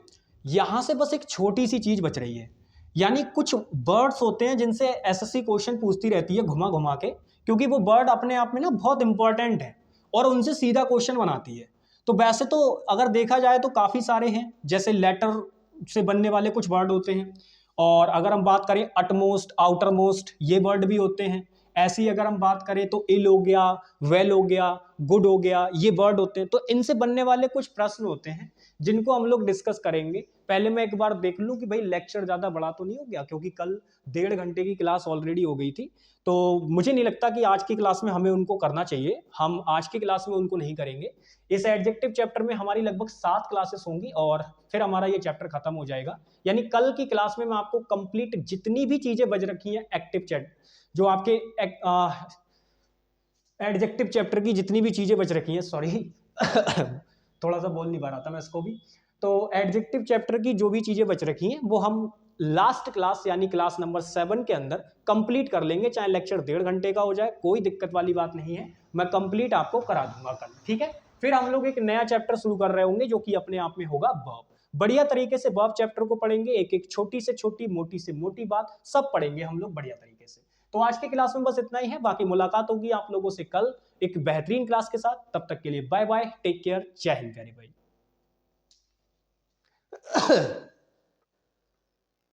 यहां से बस एक छोटी सी चीज बच रही है, यानी कुछ वर्ड्स होते हैं जिनसे एसएससी क्वेश्चन पूछती रहती है घुमा घुमा के, क्योंकि वो वर्ड अपने आप में ना बहुत इंपॉर्टेंट है और उनसे सीधा क्वेश्चन बनाती है। तो वैसे तो अगर देखा जाए तो काफी सारे हैं, जैसे लेटर से बनने वाले कुछ वर्ड होते हैं, और अगर हम बात करें अटमोस्ट, आउटर मोस्ट, ये वर्ड भी होते हैं। ऐसी अगर हम बात करें तो इल हो गया, वेल हो गया, गुड हो गया, ये वर्ड होते हैं। तो इनसे बनने वाले कुछ प्रश्न होते हैं जिनको हम लोग डिस्कस करेंगे। पहले मैं एक बार देख लूं कि भाई लेक्चर ज़्यादा बड़ा तो नहीं हो गया, क्योंकि कल 1.5 घंटे की क्लास ऑलरेडी हो गई थी। तो मुझे नहीं लगता कि आज की क्लास में हमें उनको करना चाहिए, हम आज की क्लास में उनको नहीं करेंगे। इस एडजेक्टिव चैप्टर में हमारी लगभग 7 क्लासेस होंगी और फिर हमारा ये चैप्टर खत्म हो जाएगा। यानी कल की क्लास में मैं आपको कंप्लीट जितनी भी चीज़ें बच रखी हैं एक्टिव चैट, जो आपके एडजेक्टिव चैप्टर की जितनी भी चीज़ें बच रखी हैं, सॉरी थोड़ा सा बोल नहीं पा रहा था मैं इसको भी। तो एडजेक्टिव चैप्टर की जो भी चीज़ें बच रखी हैं वो हम लास्ट क्लास यानी क्लास नंबर 7 के अंदर कंप्लीट कर लेंगे, चाहे लेक्चर 1.5 घंटे का हो जाए, कोई दिक्कत वाली बात नहीं है, मैं कंप्लीट आपको करा दूंगा कल। ठीक है, फिर हम लोग एक नया चैप्टर शुरू कर रहे होंगे जो कि अपने आप में होगा वर्ब। बढ़िया तरीके से वर्ब चैप्टर को पढ़ेंगे, एक एक छोटी से छोटी, मोटी से मोटी बात सब पढ़ेंगे हम लोग बढ़िया तरीके से। तो आज के क्लास में बस इतना ही है, बाकी मुलाकात होगी आप लोगों से कल एक बेहतरीन क्लास के साथ। तब तक के लिए बाय बाय, टेक केयर, जय हिंद प्यारे भाई।